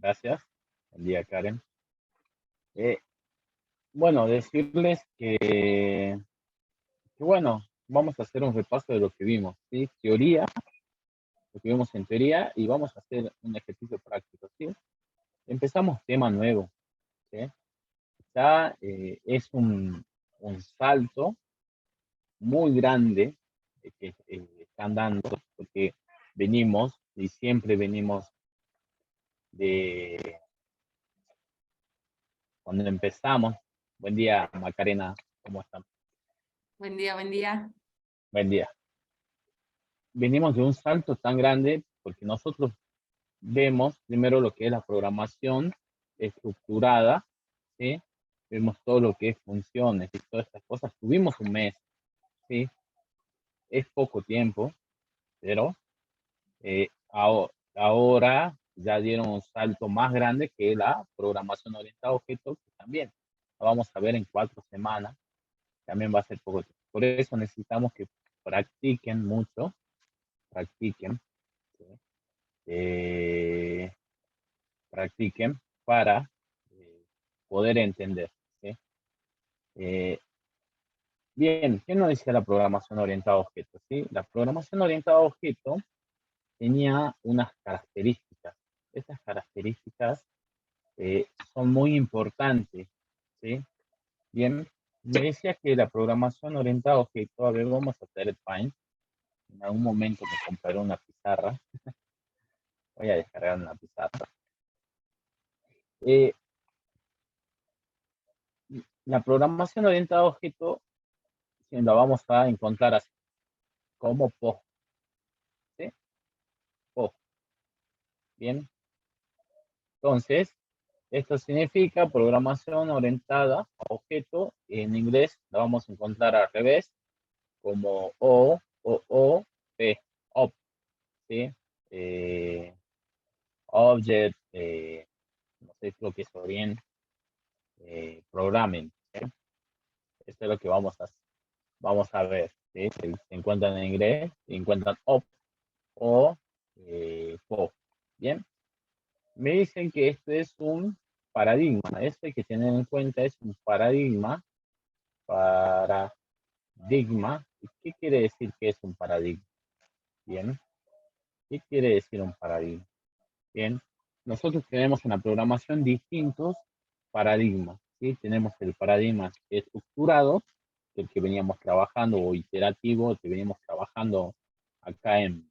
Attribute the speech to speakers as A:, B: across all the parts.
A: Gracias. Buen día, Karen. Eh, bueno, decirles bueno, vamos a hacer un repaso de lo que vimos, ¿sí? Teoría, lo que vimos en teoría, y vamos a hacer un ejercicio práctico, ¿sí? Empezamos tema nuevo, ¿sí? Ya es un salto muy grande que están dando, porque venimos, y siempre venimos de cuando empezamos. Buen día, Macarena, ¿cómo están?
B: Buen día, buen día.
A: Buen día. Venimos de un salto tan grande porque nosotros vemos primero lo que es la programación estructurada, ¿sí? Vemos todo lo que es funciones y todas estas cosas. Tuvimos un mes, ¿sí? Es poco tiempo, pero ahora ya dieron un salto más grande que la programación orientada a objetos, que también la vamos a ver en 4 semanas, también va a ser poco tiempo. Por eso necesitamos que practiquen mucho, practiquen, ¿sí? eh, practiquen para poder entender, ¿sí? Eh, bien, ¿qué nos decía la programación orientada a objetos? ¿Sí? La programación orientada a objetos tenía unas características. Estas características son muy importantes, ¿sí? Bien, me decía que la programación orientada a objetos, a ver, vamos a hacer el Paint. En algún momento me compraré una pizarra. Voy a descargar una pizarra. Eh, la programación orientada a objetos la vamos a encontrar así, como PO, ¿sí? PO, bien. Entonces, esto significa programación orientada a objeto. En inglés la vamos a encontrar al revés, como P, OP, ¿sí? Object, no sé, creo que es bien, programming, ¿sí? Esto es lo que vamos a ver, ¿sí? Se encuentran en inglés, se encuentran OP o PO, ¿bien? Me dicen que esto es un paradigma. Esto hay que tener en cuenta, es un paradigma. Paradigma. ¿Y qué quiere decir que es un paradigma? Bien. ¿Qué quiere decir un paradigma? Bien. Nosotros tenemos en la programación distintos paradigmas, ¿sí? Tenemos el paradigma estructurado, el que veníamos trabajando, o iterativo, el que veníamos trabajando acá en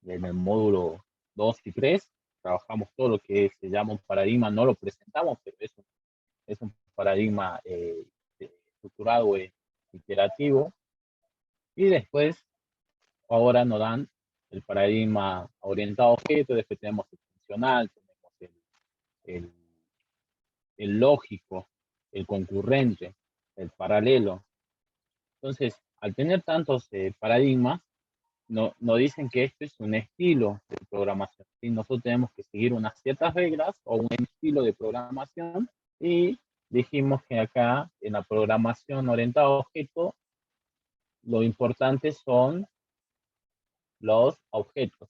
A: el módulo 2 y 3. Trabajamos todo lo que se llama un paradigma, no lo presentamos, pero es un paradigma estructurado e iterativo. Y después, ahora nos dan el paradigma orientado a objetos, después tenemos el funcional, tenemos el, el lógico, el concurrente, el paralelo. Entonces, al tener tantos paradigmas, nos dicen que esto es un estilo de programación, ¿sí? Nosotros tenemos que seguir unas ciertas reglas o un estilo de programación, y dijimos que acá en la programación orientada a objetos, lo importante son los objetos.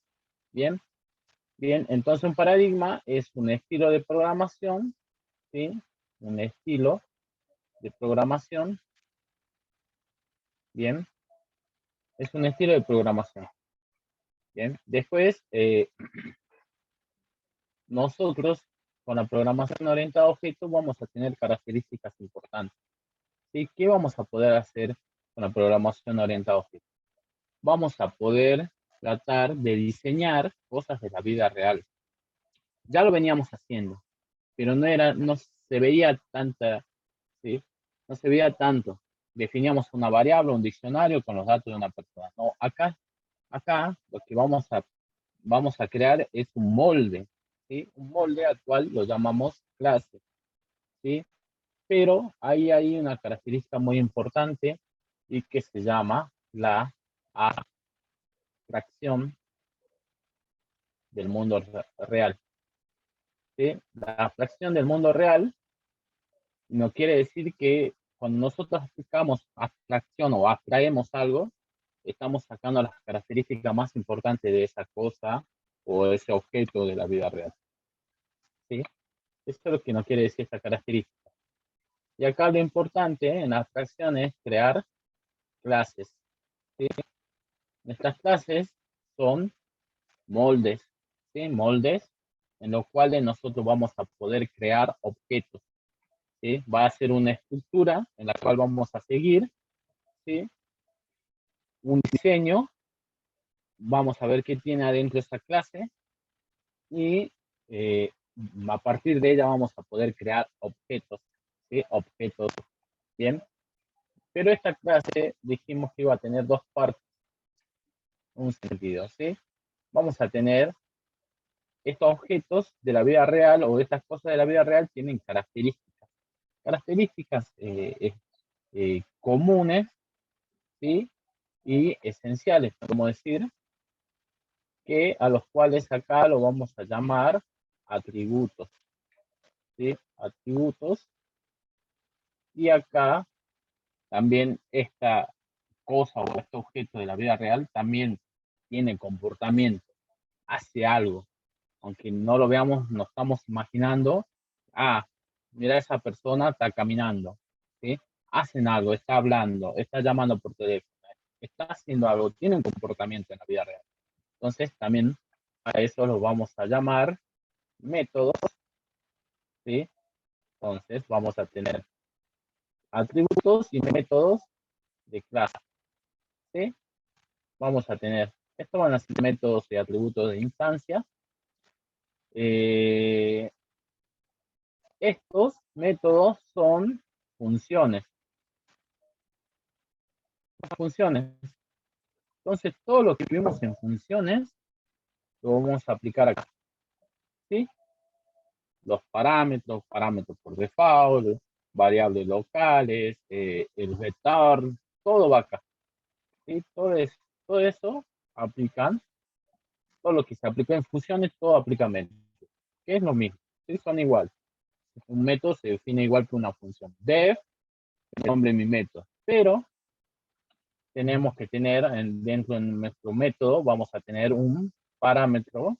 A: Bien, bien, entonces un paradigma es un estilo de programación, ¿sí? Un estilo de programación, bien, es un estilo de programación. Bien, después nosotros con la programación orientada a objetos vamos a tener características importantes, ¿sí? ¿Qué vamos a poder hacer con la programación orientada a objetos? Vamos a poder tratar de diseñar cosas de la vida real. Ya lo veníamos haciendo, pero no se veía tanta, ¿sí? No se veía tanto. Definíamos una variable, un diccionario con los datos de una persona. No, acá lo que vamos a crear es un molde, ¿sí? Un molde al cual lo llamamos clase, ¿sí? Pero ahí hay una característica muy importante y que se llama la abstracción del mundo real, ¿sí? La abstracción del mundo real no quiere decir que cuando nosotros aplicamos abstracción o abstraemos algo, estamos sacando las características más importantes de esa cosa o ese objeto de la vida real. ¿sí? Eso es lo que nos quiere decir esta característica. Y acá lo importante en la abstracción es crear clases, ¿sí? Nuestras clases son moldes, ¿sí? Moldes en los cuales nosotros vamos a poder crear objetos, ¿sí? Va a ser una estructura en la cual vamos a seguir, ¿sí? Un diseño, vamos a ver qué tiene adentro esta clase y a partir de ella vamos a poder crear objetos, ¿sí? Objetos, ¿bien? Pero esta clase dijimos que iba a tener dos partes, un sentido, ¿sí? Vamos a tener estos objetos de la vida real o estas cosas de la vida real tienen características comunes, ¿sí? Y esenciales, como decir, que a los cuales acá lo vamos a llamar atributos, ¿sí? Atributos. Y acá también esta cosa o este objeto de la vida real también tiene comportamiento, hace algo, aunque no lo veamos, nos estamos imaginando, mira, esa persona está caminando, ¿sí? Hacen algo, está hablando, está llamando por teléfono, está haciendo algo, tiene un comportamiento en la vida real. Entonces, también a eso lo vamos a llamar métodos, ¿sí? Entonces, vamos a tener atributos y métodos de clase, ¿sí? Vamos a tener, estos van a ser métodos y atributos de instancia. Estos métodos son funciones. Funciones. Entonces, todo lo que vimos en funciones lo vamos a aplicar acá, ¿sí? Los parámetros, parámetros por default, variables locales, el return, todo va acá, ¿sí? Todo eso aplican, todo lo que se aplica en funciones, todo aplica métodos, que es lo mismo, ¿sí? Son iguales. Un método se define igual que una función. Def, el nombre de mi método, pero tenemos que tener dentro de nuestro método, vamos a tener un parámetro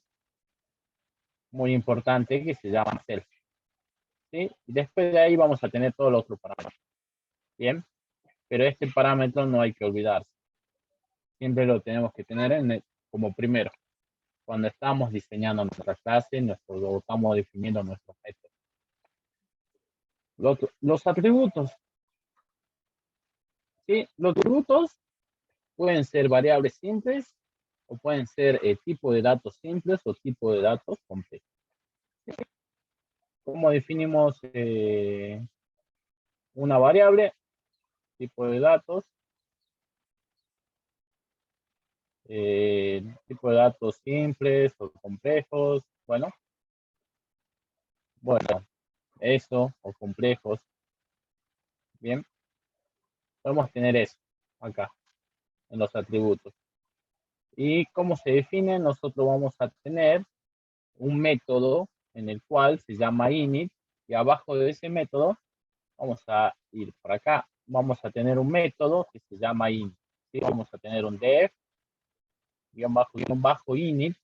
A: muy importante que se llama self, ¿sí? Y después de ahí vamos a tener todos los otros parámetros, ¿bien? Pero este parámetro no hay que olvidarse. Siempre lo tenemos que tener como primero, cuando estamos diseñando nuestra clase, estamos definiendo nuestros métodos. Los atributos, ¿sí? Los atributos pueden ser variables simples o pueden ser tipo de datos simples o tipo de datos complejos. ¿Cómo definimos una variable? Tipo de datos. Tipo de datos simples o complejos. Bueno, eso o complejos. Bien, podemos tener eso acá en los atributos. ¿Y cómo se define? Nosotros vamos a tener un método en el cual se llama init y abajo de ese método vamos a ir por acá. Vamos a tener un método que se llama init. ¿Sí? Vamos a tener un def guión bajo init,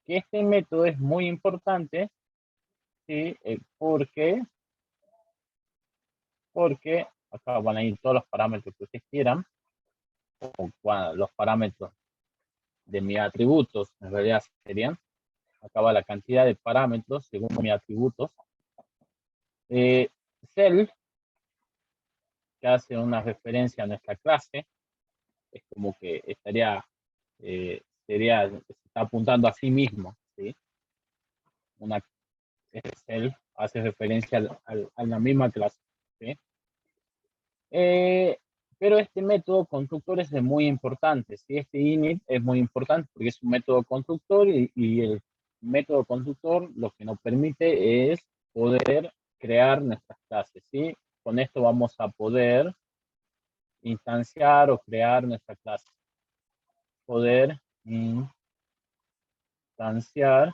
A: que este método es muy importante, ¿sí? Porque acá van a ir todos los parámetros que ustedes quieran, o los parámetros de mis atributos, en realidad serían, acá va la cantidad de parámetros según mis atributos. Self, que hace una referencia a nuestra clase, es como que estaría, está apuntando a sí mismo, ¿sí? Self hace referencia a la misma clase, ¿sí? Pero este método constructor es muy importante, ¿sí? Este init es muy importante porque es un método constructor y el método constructor lo que nos permite es poder crear nuestras clases, ¿sí? Con esto vamos a poder instanciar o crear nuestra clase. Poder instanciar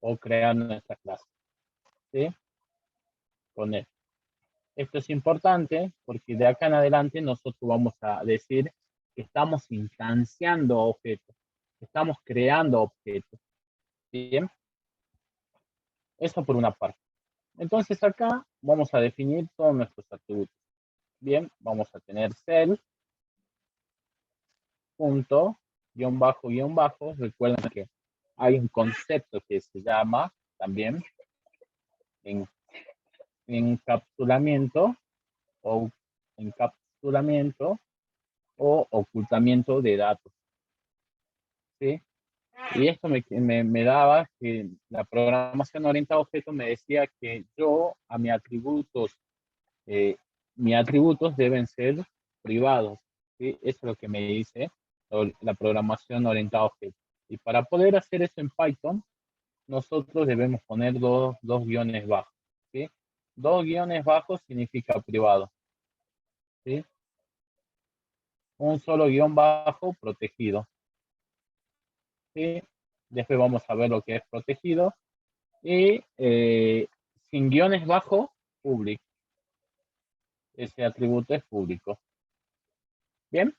A: o crear nuestra clase, ¿sí? Con esto. Esto es importante porque de acá en adelante nosotros vamos a decir que estamos instanciando objetos, estamos creando objetos, Bien, eso por una parte. Entonces acá vamos a definir todos nuestros atributos. Bien, vamos a tener cell, punto, guión bajo. Recuerden que hay un concepto que se llama también encapsulamiento o encapsulamiento o ocultamiento de datos. ¿Sí? Y esto me daba que la programación orientada a objetos me decía que yo a mis atributos deben ser privados. ¿Sí? Eso es lo que me dice la programación orientada a objetos. Y para poder hacer eso en Python, nosotros debemos poner dos guiones bajos. ¿Sí? Dos guiones bajos significa privado. ¿Sí? Un solo guión bajo protegido. ¿Sí? Después vamos a ver lo que es protegido. Y sin guiones bajo, público. Ese atributo es público. Bien.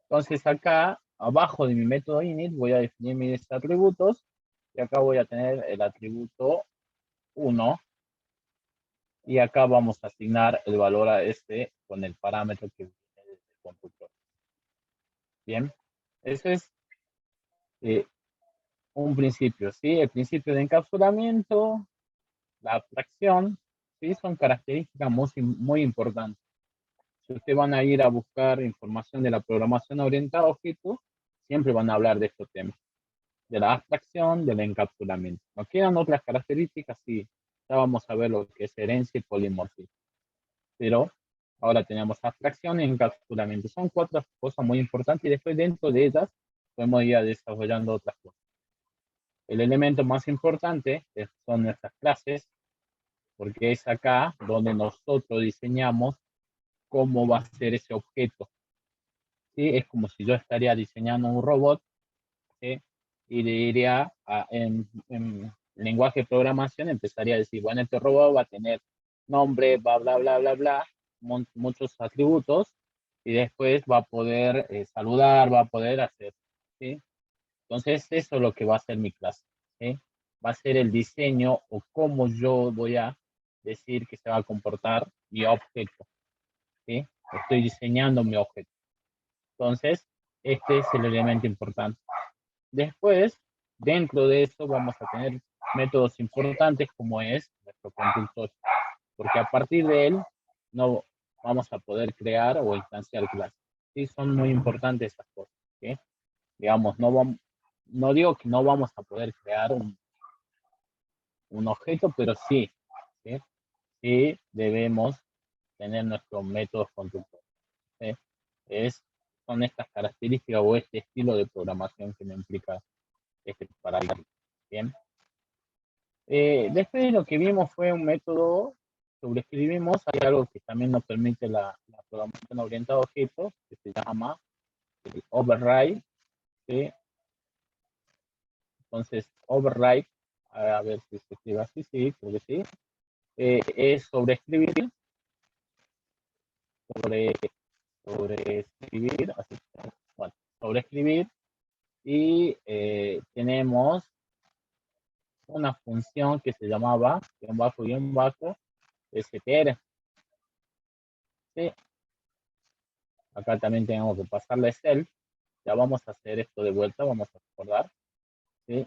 A: Entonces acá, abajo de mi método init, voy a definir mis atributos. Y acá voy a tener el atributo 1. Y acá vamos a asignar el valor a este con el parámetro que viene desde el constructor. Bien. Ese es un principio, ¿sí? El principio de encapsulamiento, la abstracción, ¿sí? Son características muy importantes. Si ustedes van a ir a buscar información de la programación orientada a objetos, siempre van a hablar de estos temas, de la abstracción, del encapsulamiento. ¿Nos quedan otras características? Sí, ya vamos a ver lo que es herencia y polimorfismo. Pero ahora tenemos abstracción y encapsulamiento. Son 4 cosas muy importantes y después dentro de ellas podemos ir desarrollando otras cosas. El elemento más importante son nuestras clases, porque es acá donde nosotros diseñamos cómo va a ser ese objeto. ¿Sí? Es como si yo estaría diseñando un robot, ¿sí? Y le diría en lenguaje de programación, empezaría a decir, bueno, este robot va a tener nombre, bla, bla, bla, bla, bla, muchos atributos, y después va a poder saludar, va a poder hacer, ¿sí? Entonces, eso es lo que va a ser mi clase, ¿sí? Va a ser el diseño o cómo yo voy a decir que se va a comportar mi objeto, ¿sí? Estoy diseñando mi objeto. Entonces, este es el elemento importante. Después, dentro de eso vamos a tener métodos importantes como es nuestro constructor, porque a partir de él no vamos a poder crear o instanciar clases. Sí, son muy importantes esas cosas. ¿Sí? Digamos, no digo que no vamos a poder crear un objeto, pero sí, sí, sí debemos tener nuestros métodos constructores. ¿Sí? Son estas características o este estilo de programación que me implica este paradigma. Bien. Después lo que vimos fue un método, sobreescribimos, hay algo que también nos permite la programación orientada a objetos, que se llama el override. ¿Sí? Entonces, override, a ver si se escribe así, sí, creo que sí, es sobreescribir, sobreescribir, así, bueno, sobreescribir, y tenemos una función que se llamaba guión bajo, str. ¿Sí? Acá también tenemos que pasarle cell. Ya vamos a hacer esto de vuelta, vamos a recordar. ¿Sí?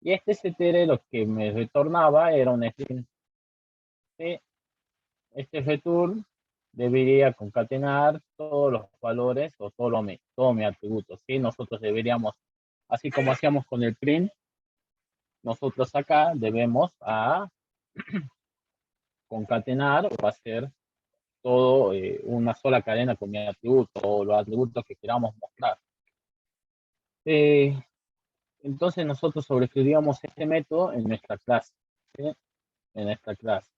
A: Y este str lo que me retornaba era un string. ¿Sí? Este return debería concatenar todos los valores o todo mi atributo. ¿Sí? Nosotros deberíamos, así como hacíamos con el print, nosotros acá debemos concatenar o hacer todo una sola cadena con mi atributo o los atributos que queramos mostrar. Entonces nosotros sobreescribíamos este método en nuestra clase. ¿Sí? En nuestra clase.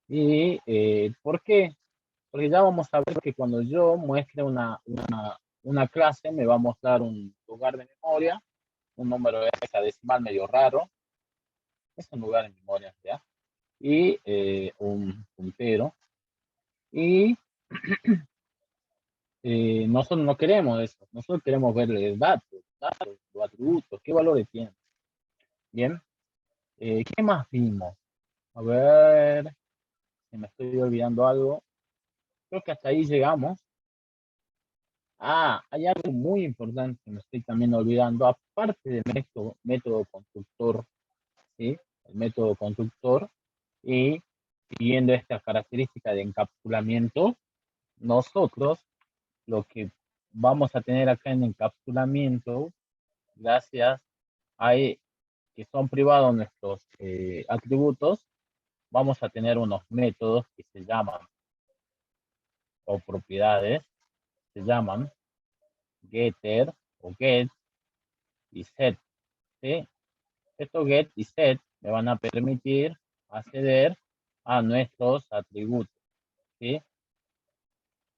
A: ¿Y por qué? Porque ya vamos a ver que cuando yo muestre una clase me va a mostrar un lugar de memoria, un número hexadecimal medio raro, es un lugar en memoria, ¿ya? Y un puntero. Y nosotros no queremos eso, nosotros queremos ver datos, los atributos, qué valores tienen. Bien, ¿qué más vimos? A ver, si me estoy olvidando algo. Creo que hasta ahí llegamos. Ah, hay algo muy importante que me estoy también olvidando, aparte del método constructor, ¿sí? El método constructor, y siguiendo esta característica de encapsulamiento, nosotros lo que vamos a tener acá en encapsulamiento, gracias a que son privados nuestros atributos, vamos a tener unos métodos que se llaman, o propiedades, se llaman getter o get y set, ¿sí? Estos get y set me van a permitir acceder a nuestros atributos, ¿sí?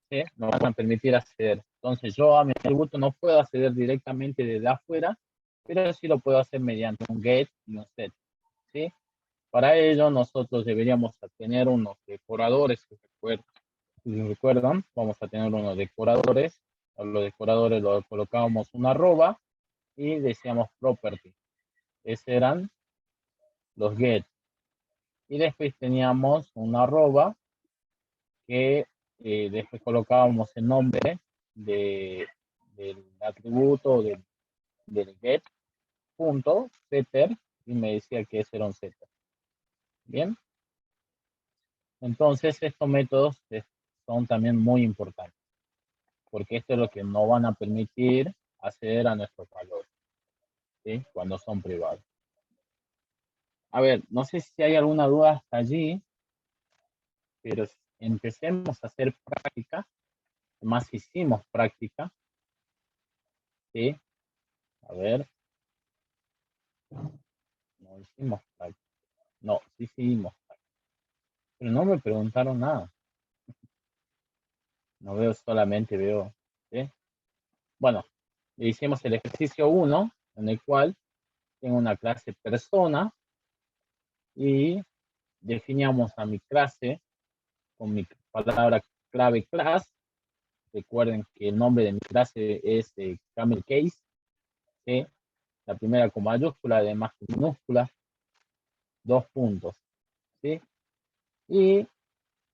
A: ¿Sí? Me van a permitir acceder. Entonces yo a mi atributo no puedo acceder directamente desde afuera, pero sí lo puedo hacer mediante un get y un set, ¿sí? Para ello nosotros deberíamos tener unos decoradores, si recuerdan, vamos a tener unos decoradores. A los decoradores los colocábamos una arroba y decíamos property. Esos eran los get. Y después teníamos una arroba que después colocábamos el nombre del atributo del get punto setter y me decía que ese era un setter. Bien, entonces estos métodos son también muy importantes porque esto es lo que nos van a permitir acceder a nuestros valores, ¿sí? Cuando son privados. A ver, no sé si hay alguna duda hasta allí, pero empecemos a hacer práctica, más hicimos práctica, ¿sí? A ver, no hicimos práctica, no, sí hicimos práctica, pero no me preguntaron nada, no veo, solamente veo, ¿sí? Bueno, hicimos el ejercicio 1, en el cual tengo una clase persona y definíamos a mi clase con mi palabra clave class. Recuerden que el nombre de mi clase es Camel Case, ¿sí? La primera con mayúscula, además con minúscula, 2 puntos, ¿sí? Y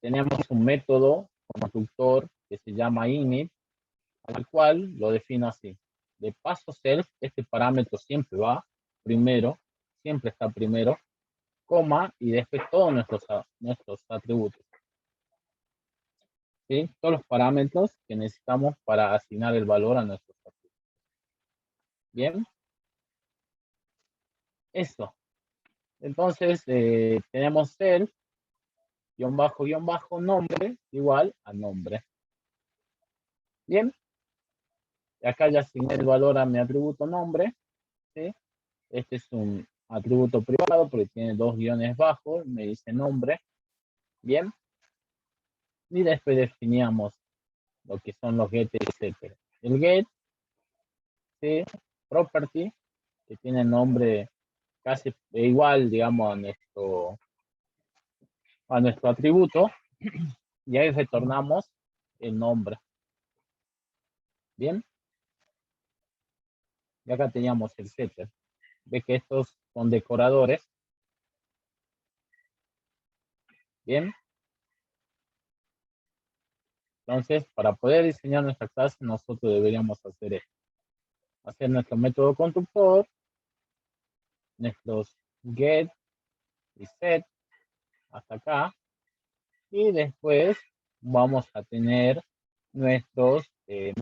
A: tenemos un método constructor que se llama init, al cual lo defino así. De paso self, este parámetro siempre va primero, siempre está primero, coma, y después todos nuestros atributos. ¿Sí? Todos los parámetros que necesitamos para asignar el valor a nuestros atributos. Bien. Eso. Entonces, tenemos self, guión bajo, nombre, igual a nombre. Bien. Y acá ya asigné el valor a mi atributo nombre, ¿sí? Este es un atributo privado porque tiene 2 guiones bajos, me dice nombre. Bien. Y después definíamos lo que son los get, etc. El get, ¿sí? Property, que tiene nombre casi igual, digamos, a nuestro atributo, y ahí retornamos el nombre. Bien. Y acá teníamos el setter. Ve que estos son decoradores. Bien. Entonces, para poder diseñar nuestra clase, nosotros deberíamos hacer esto. Hacer nuestro método constructor, nuestros get y set, hasta acá. Y después vamos a tener nuestros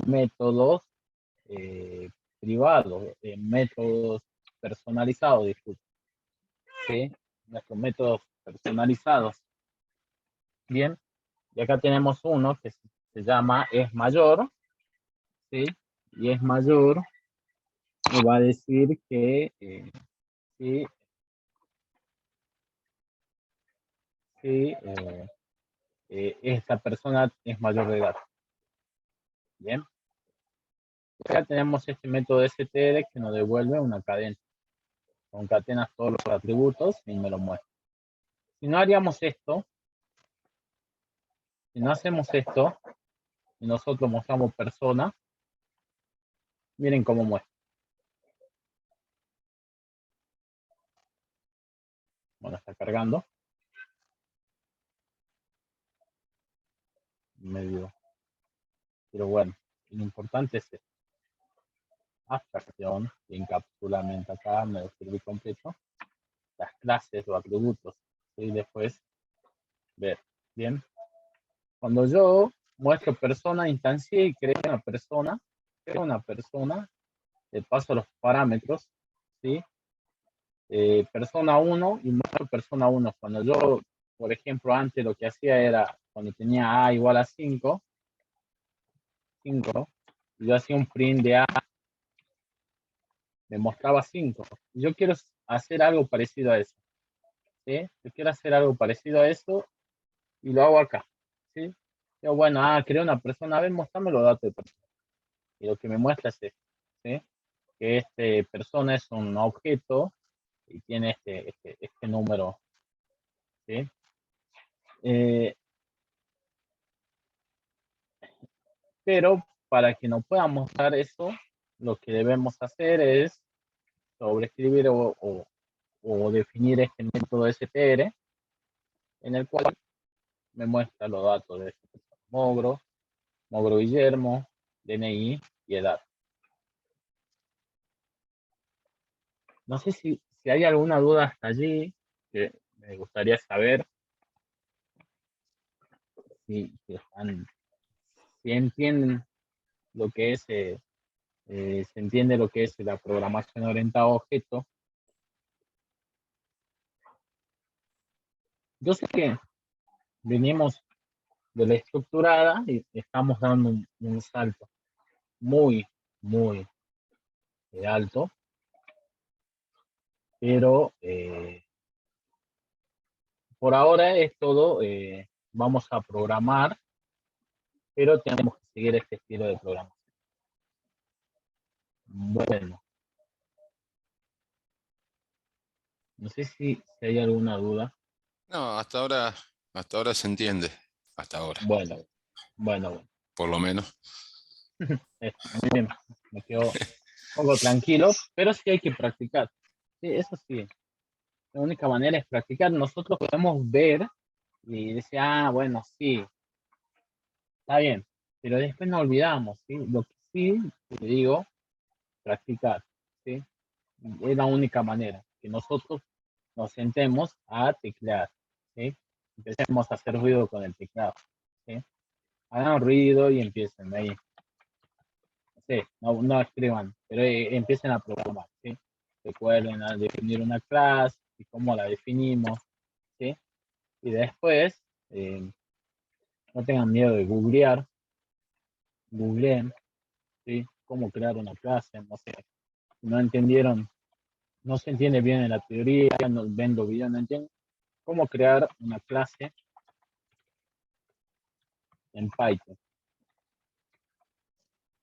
A: métodos privados, métodos personalizados, disculpe. ¿Sí? Nuestros métodos personalizados. Bien, y acá tenemos uno que se llama es mayor, ¿sí? Y es mayor, me va a decir que sí, sí, esta persona es mayor de edad. Bien, acá tenemos este método str que nos devuelve una cadena. Concatenas todos los atributos y me lo muestra. Si no haríamos esto, si no hacemos esto, y nosotros mostramos persona, miren cómo muestra. cargando. Medio. Pero bueno, lo importante es abstracción y encapsulamiento. Acá me lo escribí completo. Las clases o atributos. Y después ver. Bien. Cuando yo muestro persona, instancié y creo una persona, le paso los parámetros, ¿sí? Persona 1 y muestro persona 1. Cuando yo, por ejemplo, antes lo que hacía era, cuando tenía A igual a 5, yo hacía un print de A, me mostraba 5. Yo quiero hacer algo parecido a eso, ¿sí? Yo quiero hacer algo parecido a eso y lo hago acá, ¿sí? Yo, bueno, creé una persona, a ver, mostrame los datos de persona. Y lo que me muestra es esto, ¿sí? Que este persona es un objeto y tiene este número, ¿sí? Pero para que nos pueda mostrar eso, lo que debemos hacer es sobreescribir o definir este método str, en el cual me muestra los datos de este Mogro Guillermo, DNI y edad. No sé si hay alguna duda hasta allí que me gustaría saber si entienden lo que es, se entiende lo que es la programación orientada a objetos. Yo sé que venimos de la estructurada y estamos dando un salto muy, muy alto, pero por ahora es todo, vamos a programar, pero tenemos que seguir este estilo de programación. Bueno, no sé si hay alguna duda.
C: No, hasta ahora se entiende. Hasta ahora,
A: Bueno.
C: por lo menos.
A: Muy bien, me quedo un poco tranquilo, pero sí hay que practicar. Sí, eso sí. La única manera es practicar. Nosotros podemos ver y decir, bueno, sí, está bien, pero después no olvidamos, ¿sí? Lo que sí, te digo, practicar, ¿sí? Es la única manera, que nosotros nos sentemos a teclear, ¿sí? Empecemos a hacer ruido con el teclado, ¿sí? Hagan ruido y empiecen ahí. Sí, no escriban, pero empiecen a programar, ¿sí? Recuerden a definir una clase y cómo la definimos, ¿sí? Y después, no tengan miedo de googlear, googleen, ¿sí? Cómo crear una clase, no sé, si no entendieron, no se entiende bien en la teoría, no ven los videos, no entienden cómo crear una clase en Python.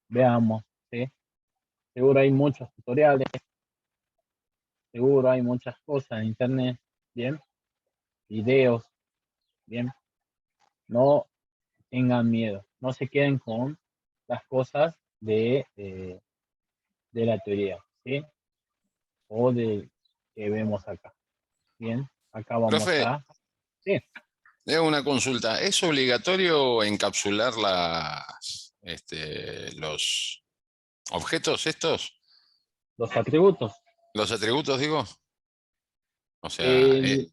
A: Veamos, ¿sí? Seguro hay muchos tutoriales, seguro hay muchas cosas en internet, ¿bien? Videos, ¿bien? No tengan miedo, no se queden con las cosas de la teoría, ¿sí? O de que vemos acá, ¿bien? Acá vamos
C: Profe,
A: a... Sí,
C: una consulta. ¿Es obligatorio encapsular los objetos estos?
A: los atributos.
C: ¿Los atributos, digo? O sea,
A: El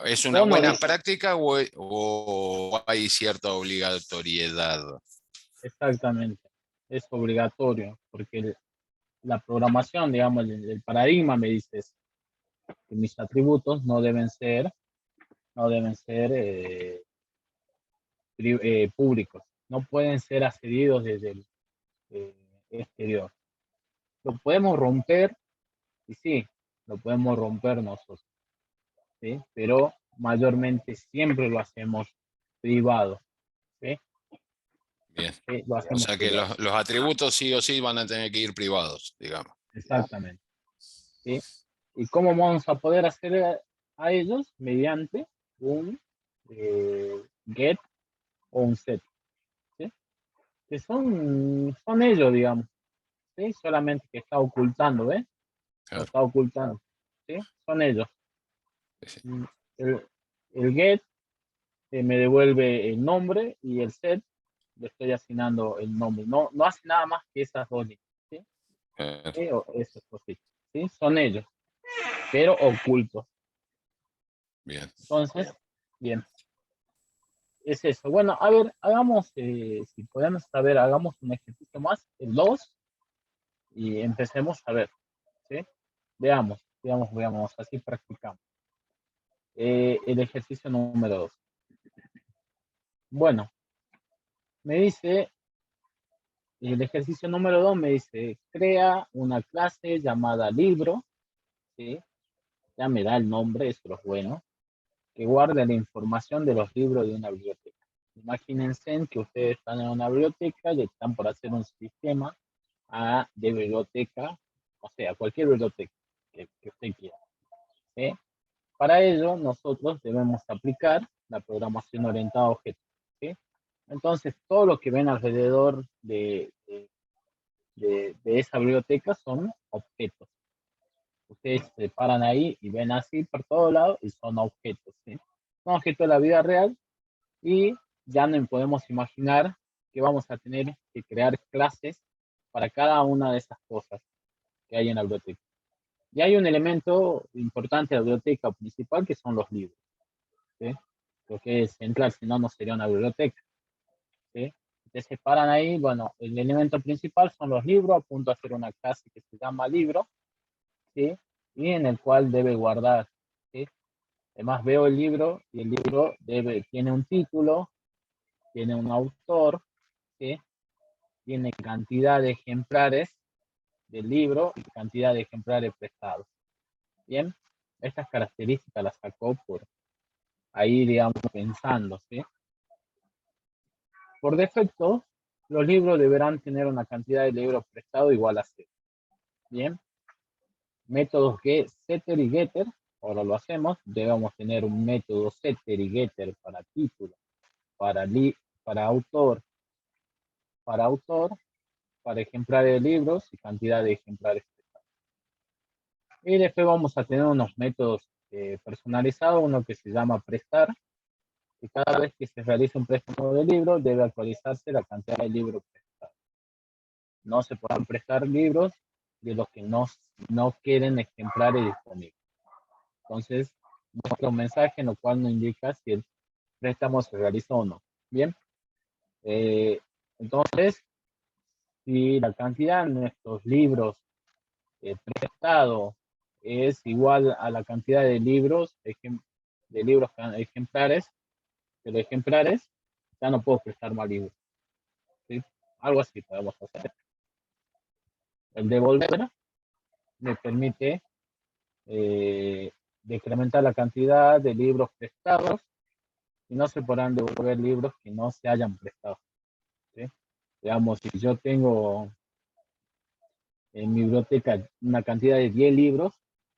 C: ¿es una
A: tono
C: buena
A: de...
C: práctica o hay cierta obligatoriedad?
A: Exactamente, es obligatorio, porque la programación, digamos, el paradigma me dice que mis atributos no deben ser públicos, no pueden ser accedidos desde el exterior. Lo podemos romper, y sí, lo podemos romper nosotros, ¿sí? Pero mayormente siempre lo hacemos privado, ¿sí?
C: Bien.
A: Sí, lo
C: O
A: hacemos
C: sea que
A: privado,
C: los atributos sí o sí van a tener que ir privados, digamos.
A: exactamente, ¿sí? ¿Y cómo vamos a poder acceder a ellos? Mediante un get o un set, ¿sí? Que son ellos, digamos, ¿sí? Solamente que está ocultando, ¿ves? Lo
C: Claro.
A: está ocultando, ¿sí? Son ellos.
C: Sí, sí.
A: El, el get me devuelve el nombre y el set le estoy asignando el nombre. No hace nada más que esas dos líneas, ¿sí? ¿Sí? O esas cositas, ¿sí? Son ellos, pero ocultos.
C: Bien.
A: Entonces, bien, es eso. Bueno, a ver, hagamos, si podemos saber, hagamos un ejercicio más, el 2, y empecemos a ver, ¿sí? Veamos, así practicamos. El ejercicio número 2. Bueno, me dice, el ejercicio número 2 me dice, crea una clase llamada libro, ¿sí? Ya me da el nombre, eso es bueno, que guarde la información de los libros de una biblioteca. Imagínense que ustedes están en una biblioteca y están por hacer un sistema de biblioteca, o sea, cualquier biblioteca que usted quiera, ¿sí? Para ello, nosotros debemos aplicar la programación orientada a objetos, ¿sí? Entonces, todo lo que ven alrededor de esa biblioteca son objetos. Ustedes se paran ahí y ven así por todos lados y son objetos, ¿sí? Son objetos de la vida real y ya no podemos imaginar que vamos a tener que crear clases para cada una de esas cosas que hay en la biblioteca. Y hay un elemento importante de la biblioteca principal que son los libros, ¿sí? Lo que es central, si no, no sería una biblioteca, ¿sí? Ustedes se paran ahí, bueno, el elemento principal son los libros, a punto de hacer una clase que se llama libro, ¿sí? Y en el cual debe guardar, ¿sí? Además veo el libro y el libro tiene un título, tiene un autor, ¿sí? Tiene cantidad de ejemplares del libro y cantidad de ejemplares prestados. Bien, estas características las sacó por ahí, digamos, pensando, ¿sí? Por defecto, los libros deberán tener una cantidad de libros prestados igual a 0. Bien, métodos setter y getter, ahora lo hacemos, debemos tener un método setter y getter para título, para autor, para ejemplares de libros y cantidad de ejemplares prestados. Y después vamos a tener unos métodos personalizados, uno que se llama prestar, y cada vez que se realiza un préstamo de libro debe actualizarse la cantidad de libros prestados. No se podrán prestar libros de los que no queden ejemplares disponibles. Entonces, muestra un mensaje en el cual nos indica si el préstamo se realiza o no. Bien, entonces, si la cantidad de nuestros libros prestados es igual a la cantidad de libros ejemplares, ya no puedo prestar más libros, ¿sí? Algo así podemos hacer. El devolver me permite decrementar la cantidad de libros prestados y no se podrán devolver libros que no se hayan prestado, ¿sí? Digamos, si yo tengo en mi biblioteca una cantidad de 10 libros,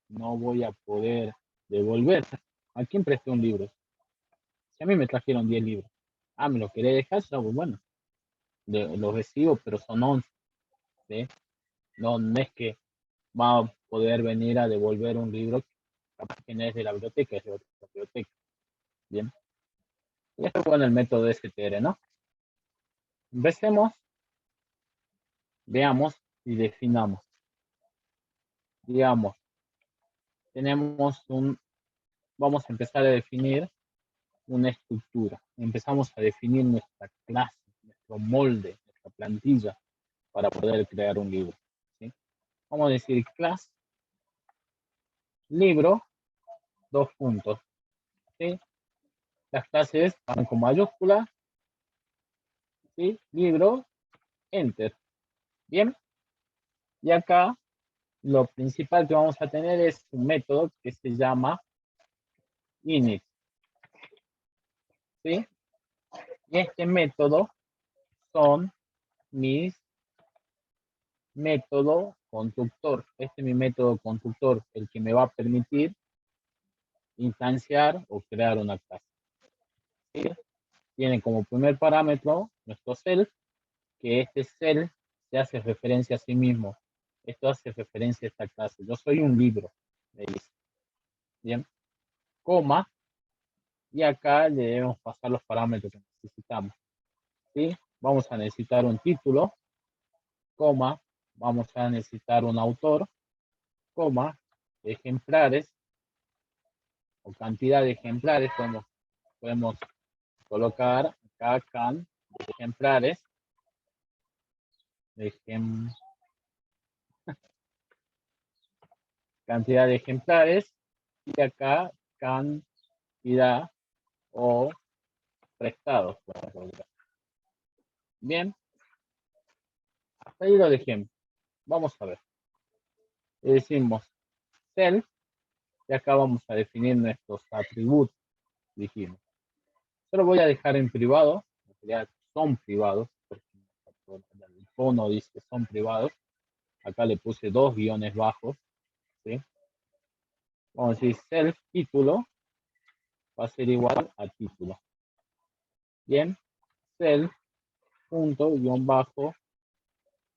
A: no voy a poder devolver. ¿A quién presté un libro? Si a mí me trajeron 10 libros. Me lo quería dejar, pues bueno, los recibo, pero son 11, ¿sí? No es que va a poder venir a devolver un libro que no es de la biblioteca, es de otra biblioteca. Bien. Y esto con el método STR, ¿no? Empecemos, veamos y definamos. Digamos, vamos a empezar a definir una estructura. Empezamos a definir nuestra clase, nuestro molde, nuestra plantilla para poder crear un libro, ¿sí? Vamos a decir clase, libro, 2 puntos, ¿sí? Las clases van con mayúscula, ¿sí? Libro, enter. Bien. Y acá lo principal que vamos a tener es un método que se llama init, ¿sí? Y este método son mis método constructor. Este es mi método constructor, el que me va a permitir instanciar o crear una clase, ¿sí? Tiene como primer parámetro nuestro self, que este self se hace referencia a sí mismo. Esto hace referencia a esta clase. Yo soy un libro, me dice. Bien. Coma, Y acá le debemos pasar los parámetros que necesitamos. ¿Sí? Vamos a necesitar un título, coma, vamos a necesitar un autor, coma, ejemplares o cantidad de ejemplares. Podemos colocar acá can de ejemplares, cantidad de ejemplares, y acá cantidad o prestados. Bien, hasta ahí lo dejemos. Vamos a ver. Le decimos self, y acá vamos a definir nuestros atributos, dijimos. Yo lo voy a dejar en privado, ya son privados, porque el tono dice que son privados. Acá le puse 2 guiones bajos, ¿sí? Vamos a decir self título va a ser igual a título. Bien, self punto guión bajo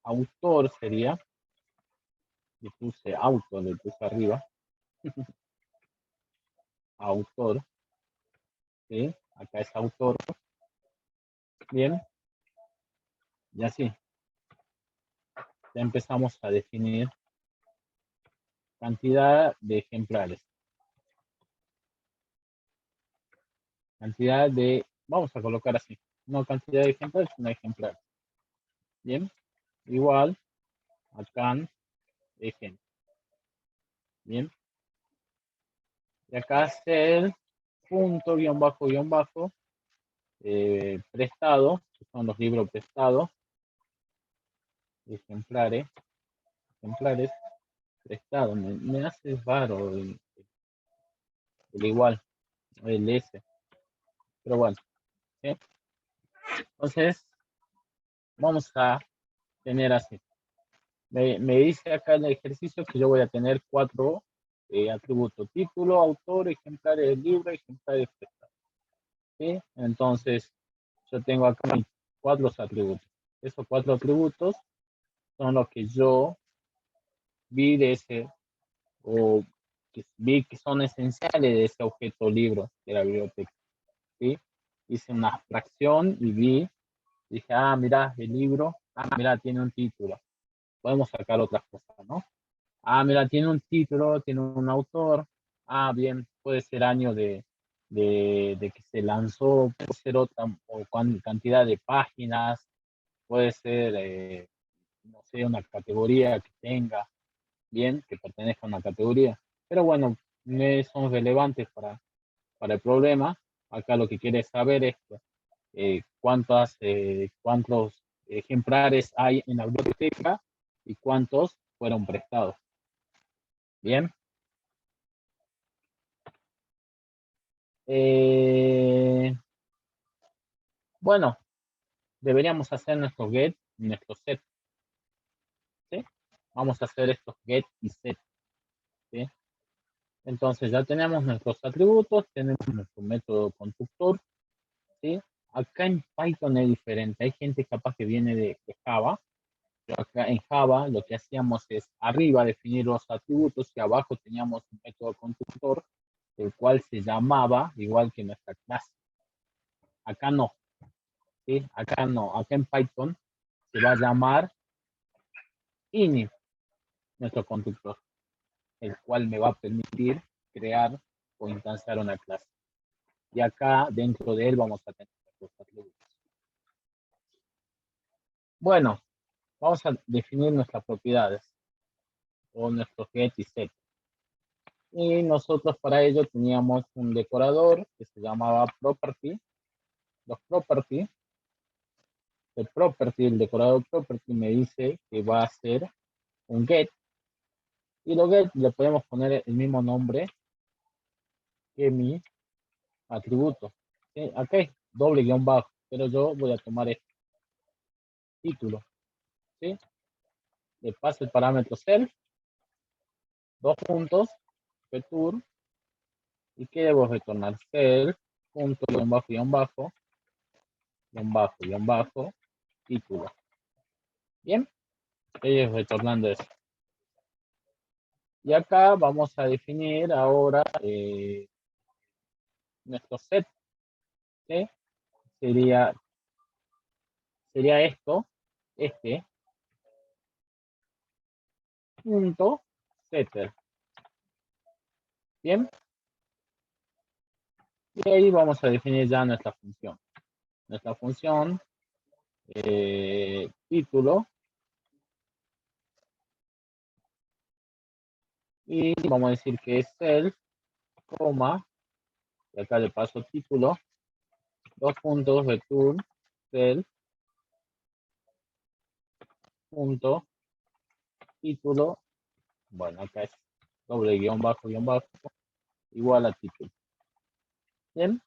A: autor sería, le puse auto, le puse arriba, autor, ¿sí? Acá es autor. Bien, y así ya empezamos a definir cantidad de ejemplares, cantidad de, vamos a colocar así, no cantidad de ejemplares, sino ejemplares. Bien, igual acá ejemplo. Bien, y acá el punto guión bajo prestado, que son los libros prestados, ejemplares prestados. Me hace raro el igual, el S, pero bueno, ¿sí? Entonces vamos a tener así. Me dice acá en el ejercicio que yo voy a tener 4 atributos: título, autor, ejemplares del libro, ejemplares prestados. ¿Sí? Entonces yo tengo acá 4 atributos. Esos 4 atributos son los que yo vi de ese, o que vi que son esenciales de ese objeto libro de la biblioteca. ¿Sí? Hice una abstracción y dije, mira, el libro, mira, tiene un título. Podemos sacar otras cosas, ¿no? Mira, tiene un título, tiene un autor. Bien, puede ser año de que se lanzó, puede ser otra, o cantidad de páginas, puede ser, no sé, una categoría que tenga, bien, que pertenezca a una categoría. Pero bueno, no son relevantes para el problema. Acá lo que quiere saber es cuántos ejemplares hay en la biblioteca y cuántos fueron prestados. Bien. Bueno, deberíamos hacer nuestro get y nuestro set. ¿Sí? Vamos a hacer estos get y set. ¿Sí? Entonces ya tenemos nuestros atributos, tenemos nuestro método constructor. ¿Sí? Acá en Python es diferente. Hay gente capaz que viene de Java. Pero acá en Java lo que hacíamos es arriba definir los atributos y abajo teníamos un método constructor, el cual se llamaba igual que nuestra clase. Acá no. ¿Sí? Acá no. Acá en Python se va a llamar init, nuestro constructor, el cual me va a permitir crear o instanciar una clase. Y acá dentro de él vamos a tener nuestros atributos. Bueno, vamos a definir nuestras propiedades o nuestros get y set. Y nosotros para ello teníamos un decorador que se llamaba property. Los property, el decorador property me dice que va a ser un get. Y lo get le podemos poner el mismo nombre que mi atributo. ¿Sí? Aquí, doble guión bajo, pero yo voy a tomar este título. ¿Sí? Le paso el parámetro self, 2 puntos, return, y que debo retornar self, punto, guión bajo, guión bajo, guión bajo, guión bajo, título. Bien, estoy retornando eso. Y acá vamos a definir ahora nuestro set, ¿sí? Sería esto, punto setter. Bien. Y ahí vamos a definir ya nuestra función. Nuestra función, título. Y vamos a decir que es self, coma, y acá le paso título, 2 puntos, return, self, punto, título, bueno, acá es doble guión bajo, igual a título. Bien.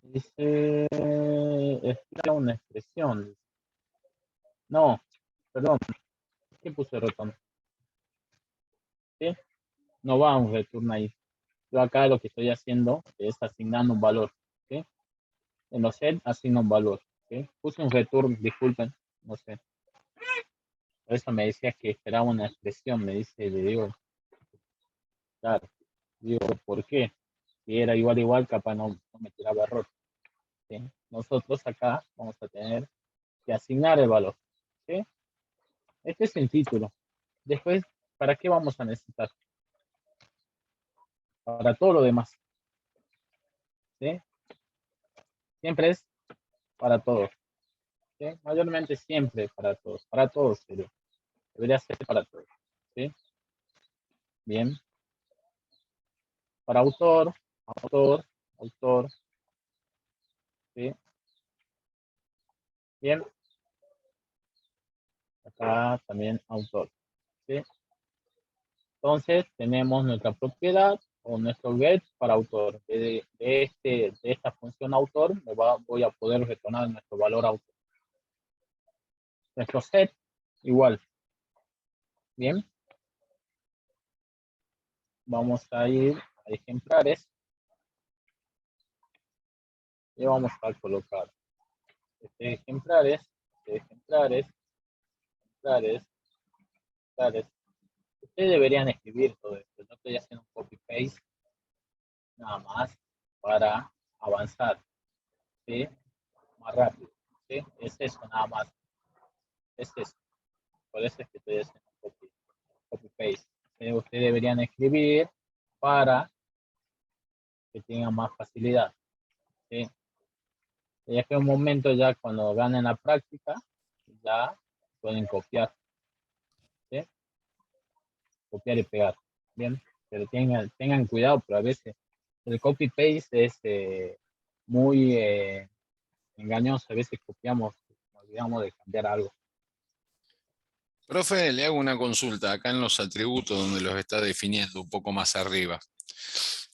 A: Dice, explica una expresión. No, perdón, ¿qué puse retorno? ¿Sí? No va a un return ahí. Yo acá lo que estoy haciendo es asignando un valor. ¿Sí? En los set asigno un valor. ¿Sí? Puse un return, disculpen, no sé. Por eso me decía que esperaba una expresión, me dice, le digo, claro, digo, ¿por qué? Si era igual, capaz no me tiraba error. ¿Sí? Nosotros acá vamos a tener que asignar el valor. ¿Sí? Este es el título. Después, ¿para qué vamos a necesitar? Para todo lo demás. ¿Sí? Siempre es para todos. ¿Sí? Mayormente siempre para todos debería ser para todos. ¿Sí? Bien. Para autor, ¿sí? Bien. Acá también autor. ¿Sí? Entonces tenemos nuestra propiedad o nuestro get para autor. De esta función autor voy a poder retornar nuestro valor autor. Nuestro set igual. Bien. Vamos a ir a ejemplares. Y vamos a colocar ejemplares. Ustedes deberían escribir todo esto. No estoy haciendo un copy-paste nada más para avanzar, ¿sí? Más rápido, ¿sí? Es eso nada más. Es eso. Por eso es que estoy haciendo un copy-paste. Ustedes deberían escribir para que tengan más facilidad, ¿sí? Y es que un momento ya cuando ganen la práctica, ya pueden copiar, ¿sí? Copiar y pegar, ¿bien? Pero tengan cuidado, pero a veces el copy-paste es muy engañoso. A veces copiamos, olvidamos de cambiar algo.
C: Profe, le hago una consulta acá en los atributos donde los está definiendo un poco más arriba.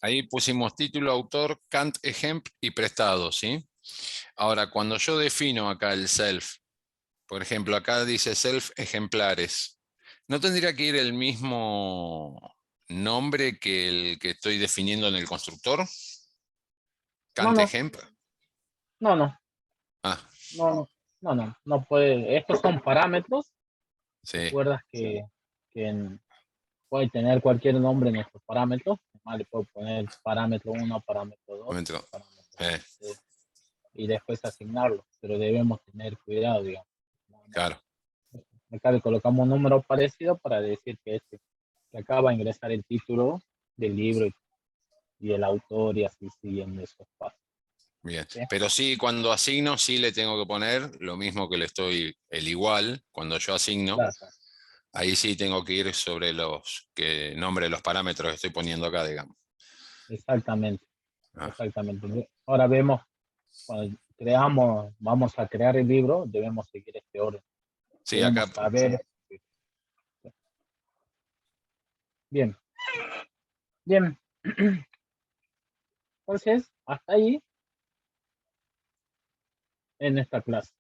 C: Ahí pusimos título, autor, cant, ejemplo y prestado, ¿sí? Ahora, cuando yo defino acá el self, por ejemplo, acá dice self ejemplares, ¿no tendría que ir el mismo nombre que el que estoy definiendo en el constructor?
A: No,
C: Cant,
A: no,
C: ejemplo.
A: no, no,
C: Ah,
A: no puede. Estos son parámetros.
C: sí,
A: Recuerdas que puede tener cualquier nombre en estos parámetros. Además, le puedo poner parámetro 1, parámetro 2,
C: momento.
A: parámetro 3, y después asignarlo. Pero debemos tener cuidado, digamos.
C: Claro.
A: Acá le colocamos un número parecido para decir que acá va a ingresar el título del libro y el autor y así siguiendo esos pasos.
C: Bien,
A: ¿Sí?
C: pero sí, cuando asigno, sí le tengo que poner lo mismo que le estoy, el igual, cuando yo asigno,
A: Claro,
C: ahí sí tengo que ir sobre los que nombre los parámetros que estoy poniendo acá, digamos.
A: exactamente,
C: Ah,
A: exactamente. Ahora vemos, cuando vamos a crear el libro, debemos seguir este orden.
C: sí,
A: Debemos
C: acá,
A: saber. Bien, bien. Entonces, hasta ahí en esta clase.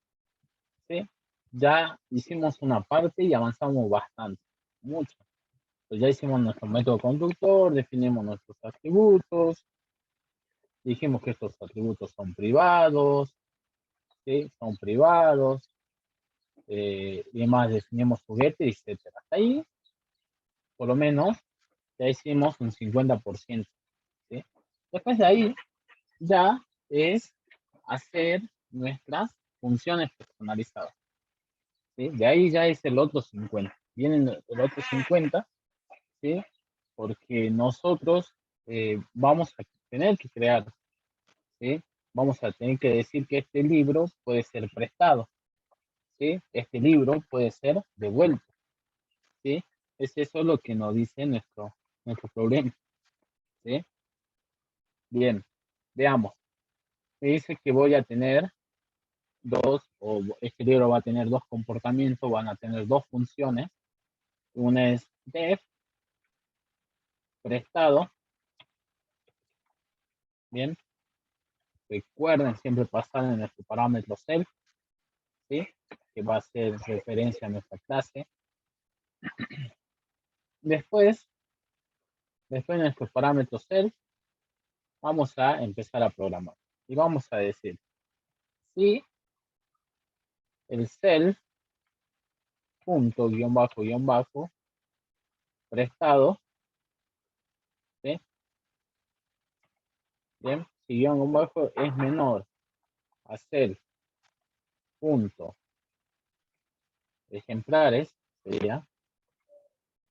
A: ¿Sí? Ya hicimos una parte y avanzamos bastante, mucho. Pues ya hicimos nuestro método conductor, definimos nuestros atributos, dijimos que estos atributos son privados, ¿sí? Son privados, y demás, definimos juguete, etcétera. Hasta ahí, por lo menos, ya hicimos un 50%, ¿sí? Después de ahí, ya es hacer nuestras funciones personalizadas, ¿sí? De ahí ya es el otro 50. Vienen el otro 50, ¿sí? Porque nosotros vamos a tener que crear, ¿sí? Vamos a tener que decir que este libro puede ser prestado, ¿sí? Este libro puede ser devuelto, ¿sí? Es eso lo que nos dice nuestro problema, ¿sí? Bien, veamos. Me dice que voy a tener o este libro va a tener dos comportamientos, van a tener dos funciones. Una es def, prestado. Bien, recuerden siempre pasar en nuestro parámetro self, ¿sí? Que va a ser referencia a nuestra clase. Después de nuestros parámetros self, vamos a empezar a programar. Y vamos a decir, si el self punto guión bajo prestado, ¿sí? Bien, si guión bajo es menor a self punto ejemplares, sería,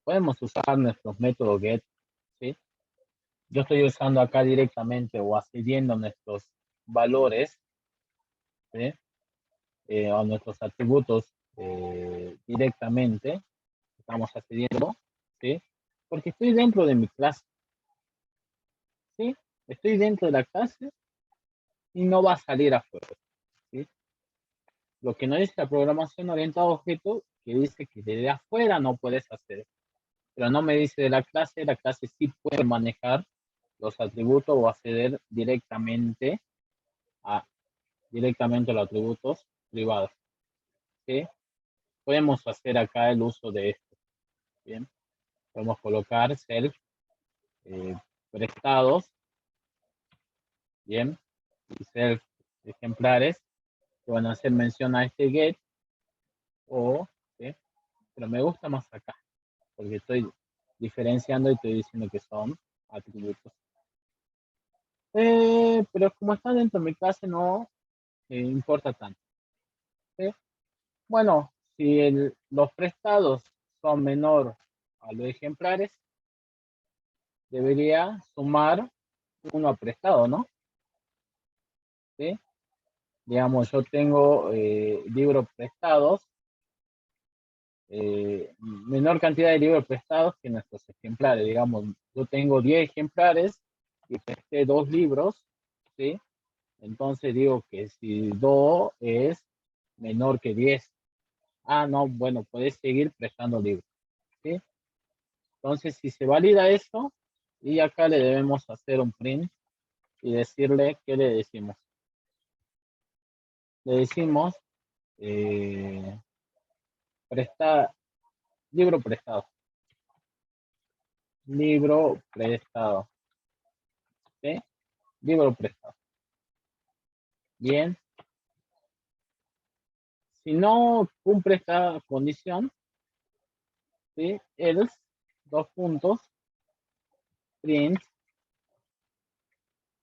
A: podemos usar nuestros métodos get, ¿sí? Yo estoy usando acá directamente o accediendo a nuestros valores, ¿sí? A nuestros atributos directamente, estamos accediendo, ¿sí? Porque estoy dentro de mi clase, ¿sí? Estoy dentro de la clase y no va a salir afuera, ¿sí? Lo que no es la programación orientada a objetos, que dice que desde afuera no puedes hacer, pero no me dice de la clase sí puede manejar los atributos o acceder directamente a los atributos privados, ¿sí? Podemos hacer acá el uso de esto, ¿bien? Podemos colocar self prestados, ¿bien? Y self ejemplares que van a hacer mención a este get, ¿sí? Pero me gusta más acá, porque estoy diferenciando y estoy diciendo que son atributos. Pero como está dentro de mi clase no importa tanto, ¿sí? Bueno, si los prestados son menor a los ejemplares, debería sumar uno prestado, ¿no? ¿Sí? Digamos, yo tengo libros prestados, menor cantidad de libros prestados que nuestros ejemplares. Digamos, yo tengo 10 ejemplares y presté 2 libros, ¿sí? Entonces digo que si 2 es menor que 10. Ah, no, bueno, puedes seguir prestando libros, ¿sí? Entonces, si se valida esto, y acá le debemos hacer un print y decirle, ¿qué le decimos? Le decimos, libro prestado. Libro prestado. ¿Sí? Libro prestado. Bien. Si no cumple esta condición, ¿sí? Else, dos puntos, print,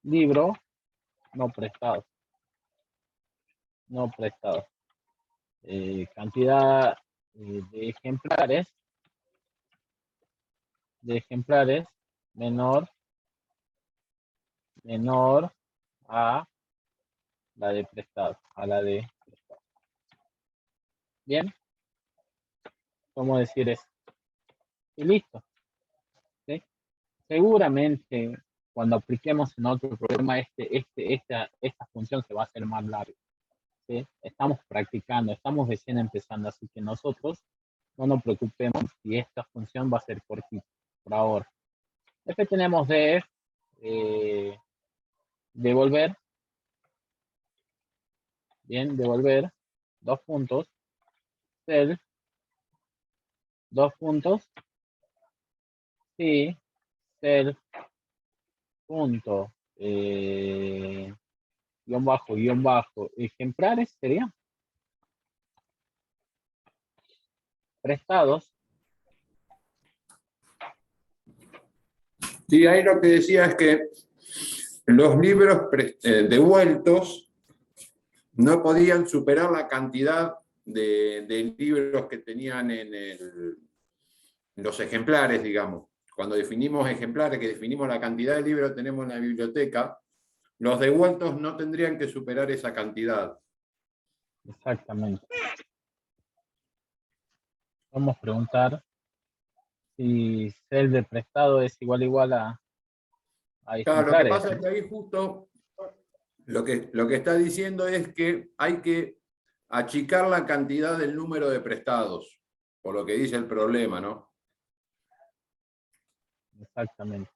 A: libro no prestado. No prestado. Cantidad de ejemplares menor a la de prestado, Bien, ¿cómo decir eso? Y listo, ¿sí? Seguramente cuando apliquemos en otro problema, esta función se va a hacer más larga, ¿sí? Estamos practicando, estamos recién empezando, así que nosotros no nos preocupemos si esta función va a ser cortita por ahora. Después tenemos def, devolver, bien, devolver, dos puntos, self, dos puntos, sí, self, punto, guión bajo, ejemplares sería. Prestados.
D: Sí, ahí lo que decía es que los libros devueltos no podían superar la cantidad de libros que tenían en los ejemplares, digamos. Cuando definimos ejemplares, que definimos la cantidad de libros que tenemos en la biblioteca, los devueltos no tendrían que superar esa cantidad.
A: Exactamente. Vamos a preguntar si el de prestado es igual a
D: Claro, lo que
A: ejemplares.
D: pasa es que ahí justo lo que está diciendo es que hay que achicar la cantidad del número de prestados, por lo que dice el problema, ¿no?
A: Exactamente.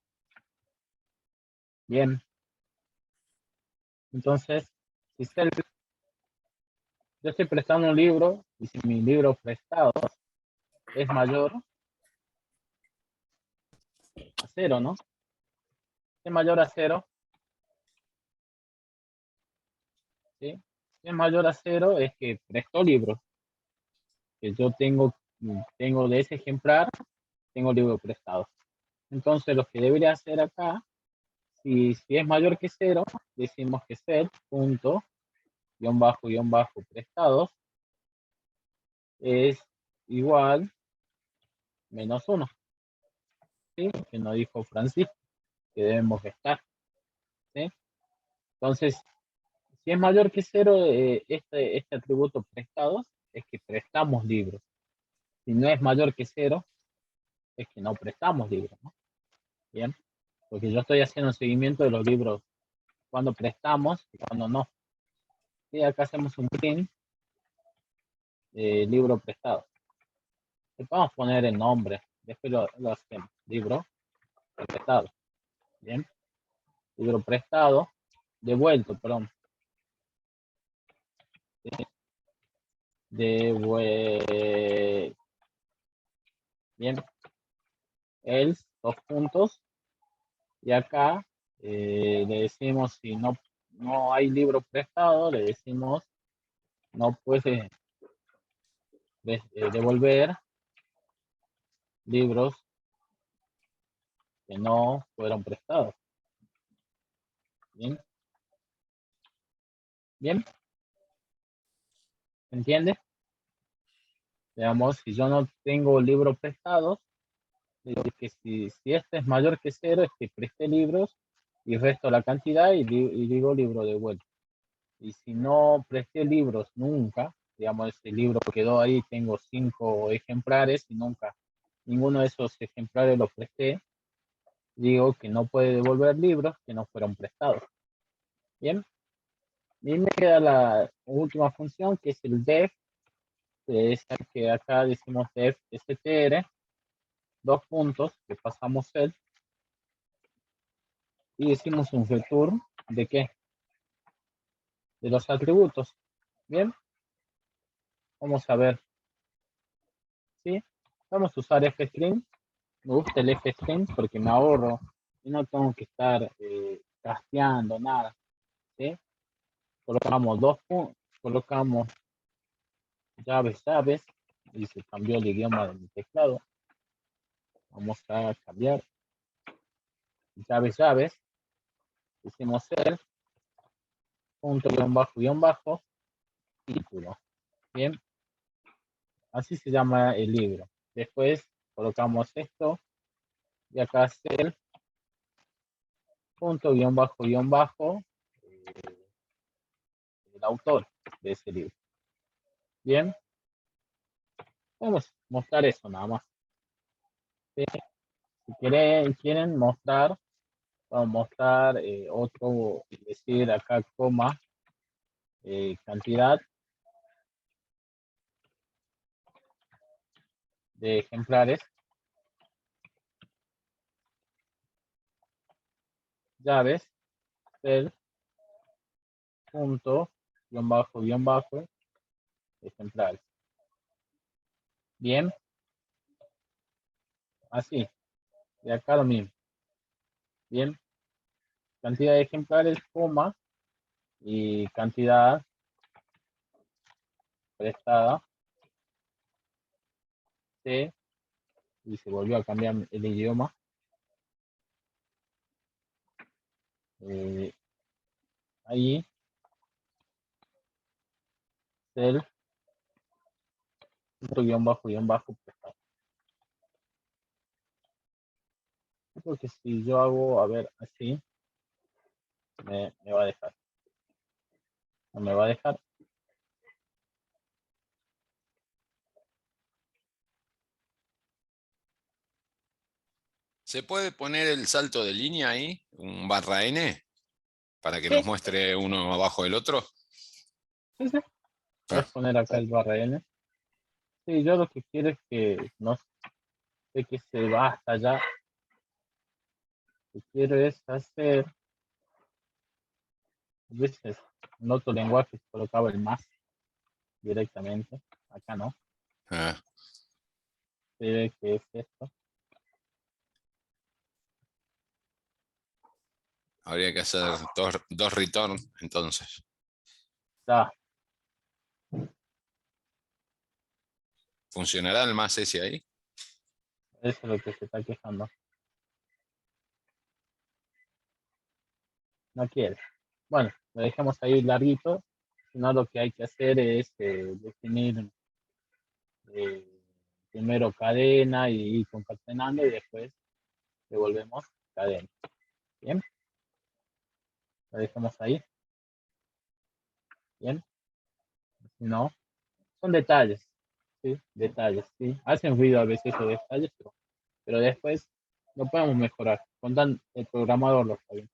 A: Bien. Entonces, si yo estoy prestando un libro y si mi libro prestado es mayor a 0, ¿no? Si es mayor a 0, ¿sí? Si es mayor a 0 es que prestó libros. Que yo tengo de ese ejemplar, tengo libros prestados. Entonces, lo que debería hacer acá, si es mayor que 0, decimos que set punto guión bajo prestados es igual menos 1. ¿Sí? Que nos dijo Francisco que debemos estar. ¿Sí? Entonces, si es mayor que 0, este atributo prestados es que prestamos libros. Si no es mayor que 0, es que no prestamos libros, ¿no? Bien, porque yo estoy haciendo un seguimiento de los libros cuando prestamos y cuando no. Y acá hacemos un print de libro prestado. Le podemos poner el nombre, después lo hacemos. Libro prestado. Bien, libro prestado, devuelto, perdón. Devuelto. Bien, else, 2 puntos. Y acá le decimos si no hay libro prestado, le decimos no puede devolver libros que no fueron prestados. Bien. Bien. ¿Entiende? Digamos, si yo no tengo libros prestados, digo que si este es mayor que 0, es que presté libros y resto la cantidad y digo libro devuelto. Y si no presté libros nunca, digamos, este libro quedó ahí, tengo 5 ejemplares y nunca ninguno de esos ejemplares los presté, digo que no puede devolver libros que no fueron prestados. Bien. Y me queda la última función que es el def, que es el que acá decimos def str, 2 puntos, que pasamos el, y decimos un return de qué, de los atributos. Bien, vamos a ver, ¿sí? Vamos a usar fstring, me gusta el fstring porque me ahorro y no tengo que estar casteando nada, ¿sí? Colocamos 2 puntos, colocamos llaves, y se cambió el idioma de mi teclado. Vamos a cambiar llaves, decimos ser, punto guión bajo, título. Bien, así se llama el libro. Después colocamos esto y acá ser, punto guión bajo, el autor de ese libro. Bien, vamos a mostrar eso nada más. ¿Sí? Si quieren mostrar, vamos a mostrar otro, decir acá coma, cantidad de ejemplares, llaves, el punto, guión bajo, ejemplares. Bien, así, de acá lo mismo. Bien, cantidad de ejemplares, coma, y cantidad prestada, C, y se volvió a cambiar el idioma. Ahí, del guión bajo prestado. Porque si yo hago, a ver, así, me va a dejar. No me va a dejar.
C: ¿Se puede poner el salto de línea ahí? Un barra N, para que
A: Sí.
C: nos muestre uno abajo del otro.
A: Sí, sí. Puedes poner acá el barra N. Sí, yo lo que quiero es que no sé que se va hasta allá. Lo que quiero es hacer, a veces en otro lenguaje se colocaba el más directamente. Acá no.
C: Ah,
A: Se ve que es esto.
C: habría que hacer dos return entonces.
A: Está.
C: ¿Funcionará el más ese ahí?
A: Eso es lo que se está quejando. No quiere. Bueno, lo dejamos ahí larguito. Si no, lo que hay que hacer es definir primero cadena y ir concatenando y después devolvemos cadena. Bien. Lo dejamos ahí. Bien. Si no, son detalles. ¿Sí? Detalles. ¿Sí? Hacen ruido a veces esos detalles, pero después lo podemos mejorar. Con el programador lo está bien.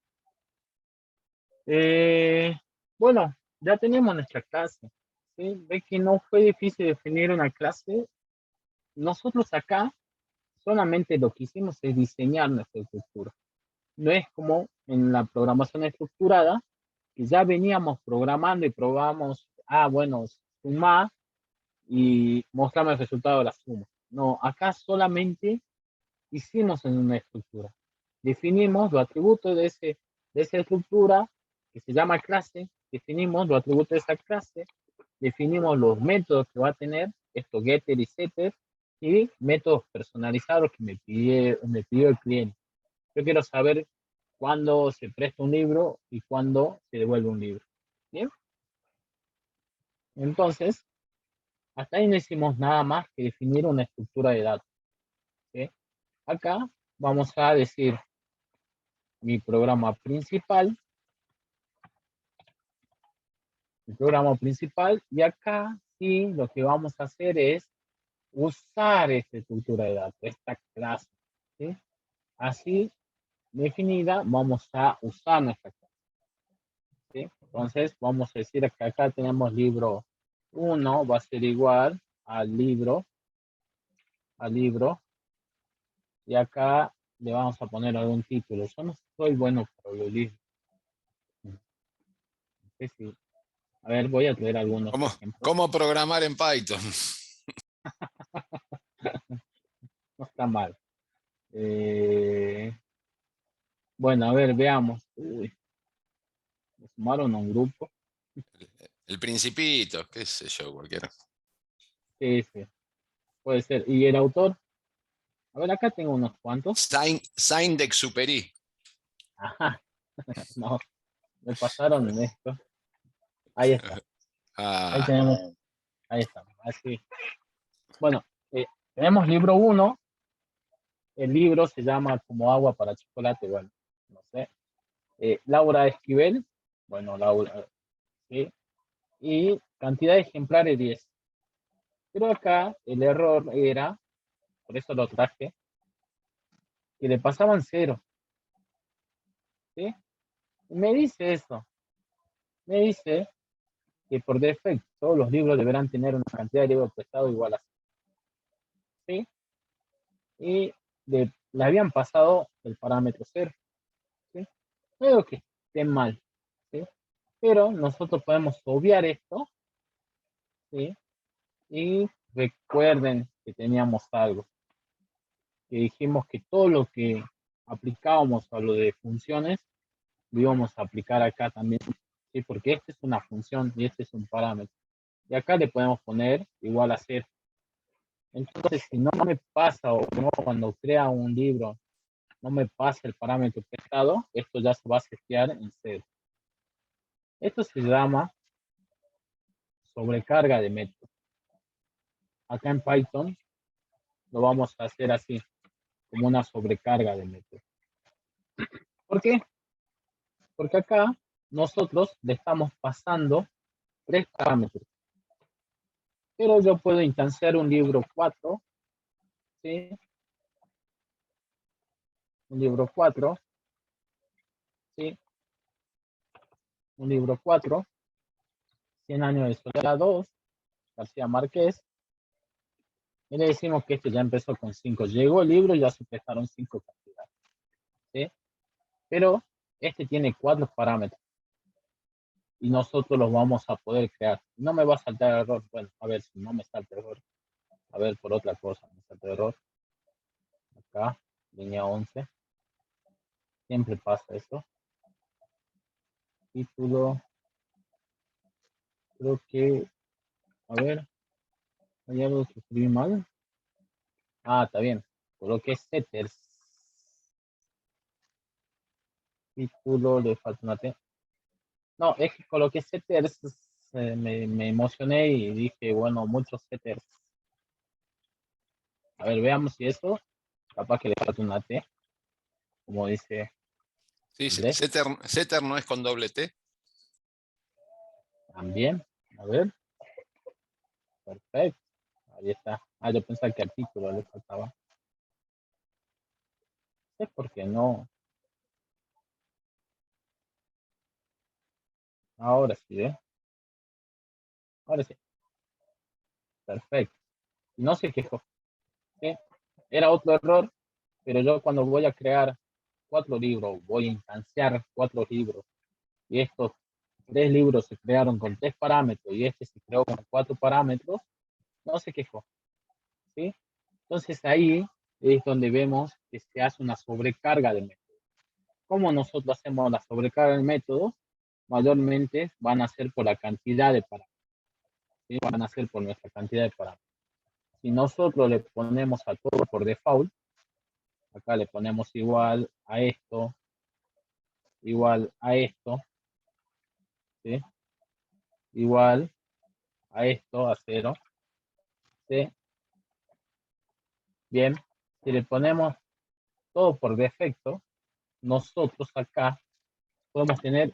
A: Bueno, ya tenemos nuestra clase. ¿Sí? Ve que no fue difícil definir una clase. Nosotros acá solamente lo que hicimos es diseñar nuestra estructura. No es como en la programación estructurada, que ya veníamos programando y probamos, bueno, sumar y mostramos el resultado de la suma. No, acá solamente hicimos en una estructura. Definimos los atributos de esa estructura, que se llama clase, definimos los atributos de esa clase, definimos los métodos que va a tener, esto getter y setter, y métodos personalizados que me pidió el cliente. Yo quiero saber cuándo se presta un libro y cuándo se devuelve un libro. ¿Bien? Entonces, hasta ahí no hicimos nada más que definir una estructura de datos. ¿Sí? Acá vamos a decir mi programa principal. Y acá sí lo que vamos a hacer es usar esta estructura de datos, esta clase. ¿Sí? Así definida, vamos a usar nuestra clase. ¿Sí? Entonces, vamos a decir que acá tenemos libro 1, va a ser igual al libro, y acá le vamos a poner algún título. Yo no soy bueno para los libros. Sí. A ver, voy a leer algunos ejemplos.
C: ¿Cómo programar en Python?
A: No está mal. Bueno, a ver, veamos. Uy, me sumaron a un grupo.
C: El Principito, qué sé yo, cualquiera.
A: Sí, puede ser. ¿Y el autor? A ver, acá tengo unos cuantos.
C: Saint-Exupéry.
A: Ajá. No, me pasaron en esto. Ahí está. Ahí tenemos. Ahí está. Así. Bueno, tenemos libro 1. El libro se llama Como agua para chocolate. Bueno, no sé. Laura Esquivel. Bueno, Laura. Sí. Y cantidad de ejemplares 10. Pero acá el error era, por eso lo traje, que le pasaban 0. ¿Sí? Me dice eso. Me dice que por defecto todos los libros deberán tener una cantidad de libros prestados igual a 0. ¿Sí? Y le habían pasado el parámetro 0. ¿Sí? No digo que esté mal. ¿Sí? Pero nosotros podemos obviar esto. ¿Sí? Y recuerden que teníamos algo. Que dijimos que todo lo que aplicábamos a lo de funciones lo íbamos a aplicar acá también ¿sí? Porque esta es una función y este es un parámetro. Y acá le podemos poner igual a 0. Entonces, si no me pasa o no, cuando crea un libro, no me pasa el parámetro prestado, esto ya se va a setear en 0. Esto se llama sobrecarga de método. Acá en Python lo vamos a hacer así, como una sobrecarga de método. ¿Por qué? Porque acá nosotros le estamos pasando 3 parámetros. Pero yo puedo instanciar un libro 4, ¿sí? Un libro 4, ¿sí? Un libro 4, 100 años de soledad 2, García Márquez. Y le decimos que este ya empezó con 5. Llegó el libro y ya se prestaron 5 cantidades, ¿sí? Pero este tiene 4 parámetros. Y nosotros los vamos a poder crear. No me va a saltar error. Bueno, a ver si no me salta error. A ver, por otra cosa, me salta error. Acá, línea 11. Siempre pasa esto. Título. Creo que, a ver, hay algo que escribí mal. Ah, está bien. Coloqué setters. Título, le falta una T. No, es que coloqué setters. Me emocioné y dije, bueno, muchos setters. A ver, veamos si esto, capaz que le falta una T, como dice
C: Sí,
A: Andrés.
C: setter no es con doble T.
A: También, a ver. Perfecto. Ahí está. Ah, yo pensaba que al título le faltaba. No sé por qué no. Ahora sí, ¿eh? Ahora sí. Perfecto. Y no se quejó. ¿Sí? Era otro error, pero yo cuando voy a crear 4 libros, voy a instanciar 4 libros, y estos 3 libros se crearon con 3 parámetros y este se creó con 4 parámetros, no se quejó. ¿Sí? Entonces ahí es donde vemos que se hace una sobrecarga de métodos. ¿Cómo nosotros hacemos la sobrecarga de métodos? Mayormente van a ser por la cantidad de parámetros. ¿Sí? Van a ser por nuestra cantidad de parámetros. Si nosotros le ponemos a todo por default, acá le ponemos igual a esto, ¿sí? Igual a esto, a 0, ¿sí? Bien, si le ponemos todo por defecto, nosotros acá podemos tener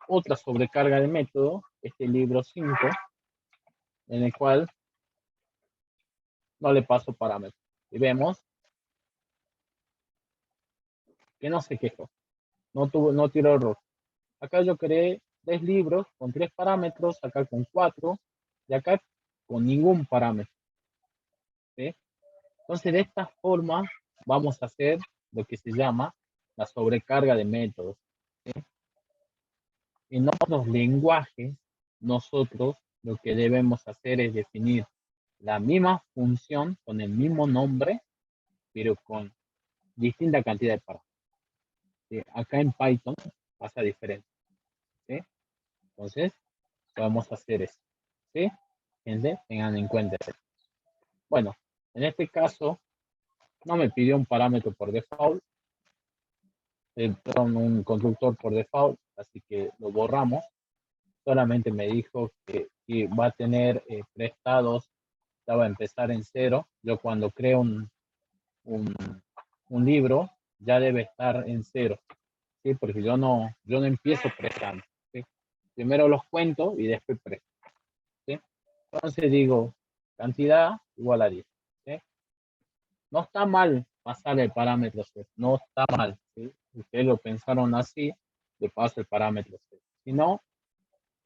A: otra sobrecarga de método, este libro 5, en el cual no le paso parámetros. Y vemos que no se quejó, no tiró error. Acá yo creé 3 libros con 3 parámetros, acá con 4, y acá con ningún parámetro. ¿Sí? Entonces, de esta forma vamos a hacer lo que se llama la sobrecarga de métodos. ¿Sí? En otros lenguajes, nosotros lo que debemos hacer es definir la misma función con el mismo nombre, pero con distinta cantidad de parámetros. ¿Sí? Acá en Python pasa diferente. ¿Sí? Entonces, podemos hacer eso. ¿Sí? Gente, tengan en cuenta eso. Bueno, en este caso, no me pidió un parámetro por default, un constructor por default, así que lo borramos. Solamente me dijo que va a tener prestados, ya va a empezar en 0. Yo cuando creo un libro, ya debe estar en 0, ¿sí? Porque yo no empiezo prestando, ¿sí? Primero los cuento y después presto, ¿sí? Entonces digo, cantidad igual a 10, ¿sí? No está mal pasar el parámetro 0, no está mal, ¿sí? Ustedes lo pensaron así, le paso el parámetro 0. Si no,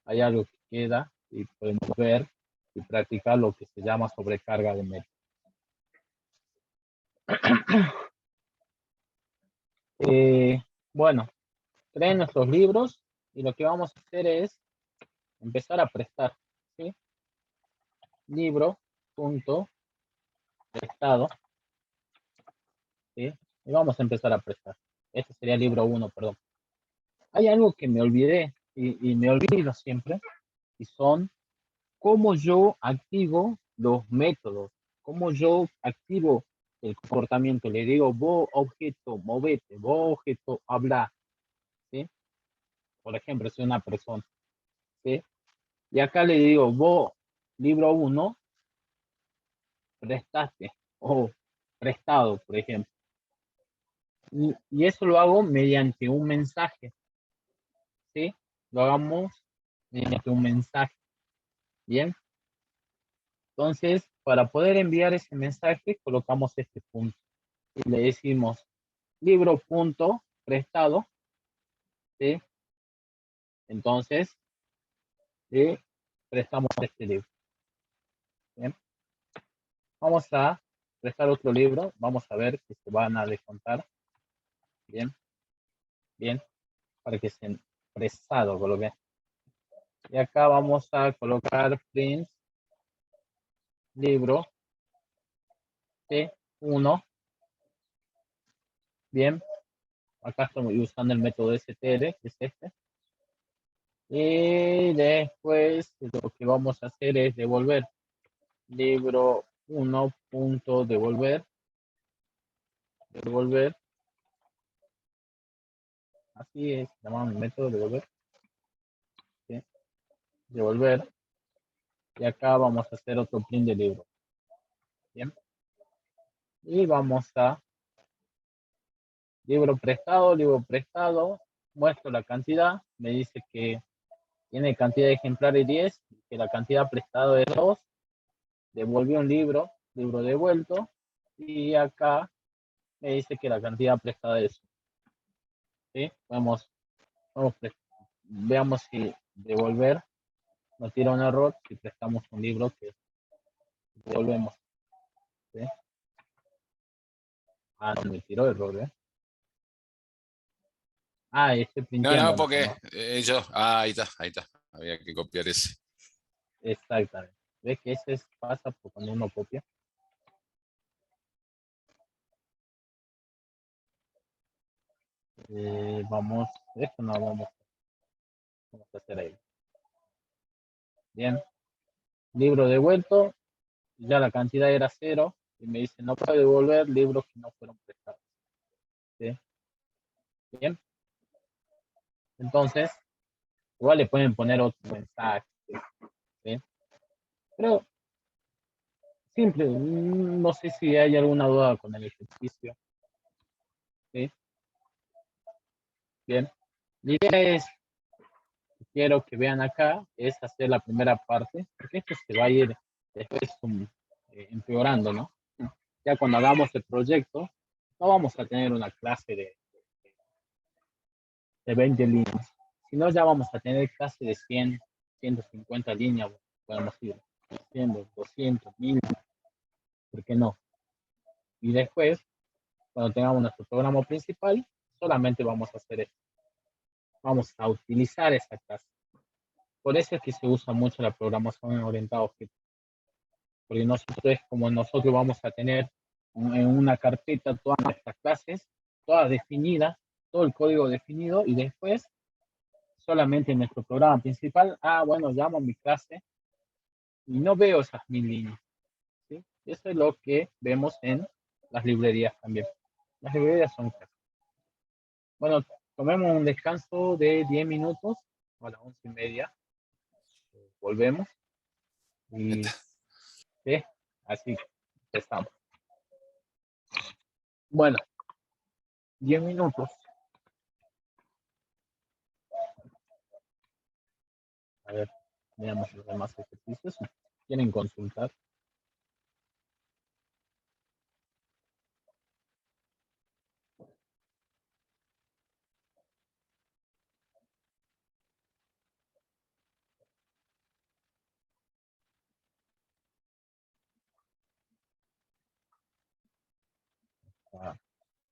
A: hay algo que queda y podemos ver y practicar lo que se llama sobrecarga de método. Bueno, creen nuestros libros y lo que vamos a hacer es empezar a prestar, ¿sí? Libro, punto, prestado, ¿sí? Y vamos a empezar a prestar. Este sería el libro 1, perdón. Hay algo que me olvidé y me olvido siempre, y son cómo yo activo los métodos, cómo yo activo el comportamiento. Le digo, vos objeto, movete, vos objeto, habla, ¿sí? Por ejemplo, soy una persona, ¿sí? Y acá le digo, vos, libro 1, prestaste, o prestado, por ejemplo. Y eso lo hago mediante un mensaje, ¿sí? Lo hagamos mediante un mensaje, ¿bien? Entonces, para poder enviar ese mensaje, colocamos este punto. Y le decimos, libro punto prestado, ¿sí? Entonces, prestamos este libro. ¿Bien? Vamos a prestar otro libro. Vamos a ver que se van a descontar. Bien, bien, para que estén prestado, coloque. Y acá vamos a colocar print libro T1. Bien, acá estoy usando el método STL, que es este. Y después lo que vamos a hacer es devolver libro 1 punto devolver, así es, llamamos el método devolver, ¿sí? Devolver, y acá vamos a hacer otro print de libro, bien, y vamos a libro prestado, muestro la cantidad, me dice que tiene cantidad de ejemplares 10, que la cantidad prestada es 2, devolvió un libro devuelto, y acá me dice que la cantidad prestada es, ¿sí? Veamos si devolver nos tira un error si prestamos un libro que devolvemos, ¿sí? Ah, no me tiró error, ¿eh? Ah, estoy
C: No, no,
A: printeando.
C: porque
A: ¿No?
C: ellos. Ahí está. Había que copiar ese.
A: Exactamente. ¿Ves que ese pasa por cuando uno copia? Vamos, esto no vamos a hacer ahí. Bien, libro devuelto, ya la cantidad era 0 y me dice no puede devolver libros que no fueron prestados. ¿Sí? Bien, entonces igual le pueden poner otro mensaje, ¿sí? Pero simple, no sé si hay alguna duda con el ejercicio, ¿sí? Bien, la idea es, quiero que vean acá, es hacer la primera parte, porque esto se va a ir después empeorando, ¿no? Ya cuando hagamos el proyecto, no vamos a tener una clase de 20 líneas, sino ya vamos a tener clase de 100, 150 líneas, podemos ir 100, 200, 1000, ¿por qué no? Y después, cuando tengamos nuestro programa principal, solamente vamos a hacer esto. Vamos a utilizar esa clase. Por eso es que se usa mucho la programación orientada a objetos. Porque nosotros, como nosotros vamos a tener en una carpeta todas nuestras clases, todas definidas, todo el código definido, y después solamente en nuestro programa principal, bueno, llamo mi clase y no veo esas 1000 líneas, ¿sí? Eso es lo que vemos en las librerías también. Las librerías son clases. Bueno, tomemos un descanso de 10 minutos a las 11:30. Volvemos y ¿sí? Así estamos. Bueno, 10 minutos. A ver, veamos los demás ejercicios. ¿Quieren consultar?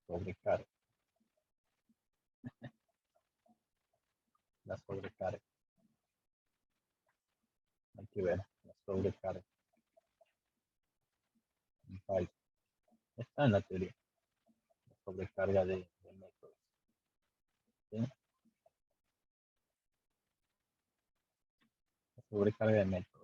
A: Sobrecarga. La sobrecarga. Hay que ver la sobrecarga. Está en la teoría. La sobrecarga de métodos. ¿Sí? sobrecarga de métodos.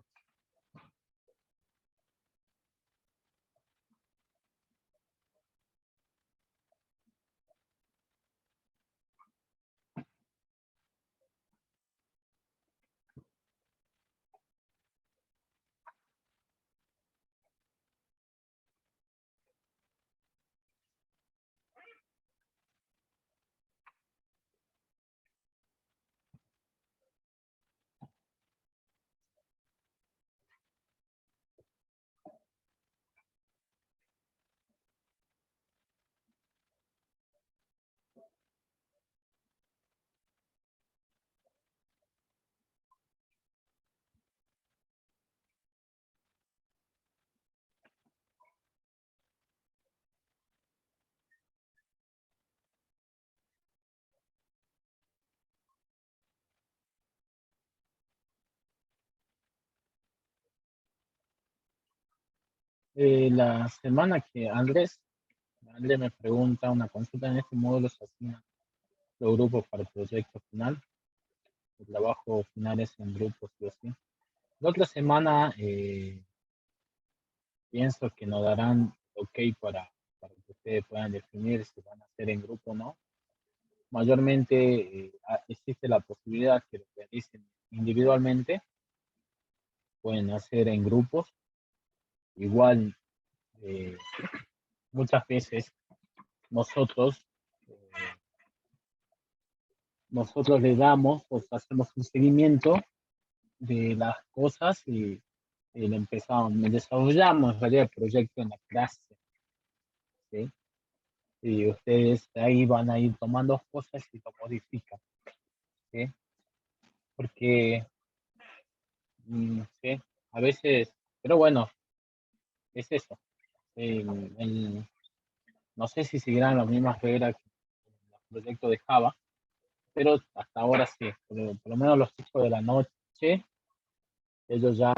A: La semana que Andrés me pregunta una consulta en este módulo, se asignan los grupos para el proyecto final. El trabajo final es en grupos, sí o sí. La otra semana pienso que nos darán ok para que ustedes puedan definir si van a hacer en grupo o no. Mayormente existe la posibilidad que lo realicen individualmente, pueden hacer en grupos. Igual, muchas veces nosotros le damos o hacemos un seguimiento de las cosas y desarrollamos en realidad el proyecto en la clase, ¿sí? Y ustedes ahí van a ir tomando cosas y lo modifican, ¿sí? Porque, sí, a veces, pero bueno, es eso. No sé si seguirán las mismas reglas que en el proyecto de Java, pero hasta ahora sí, por lo menos los chicos de la noche, ellos ya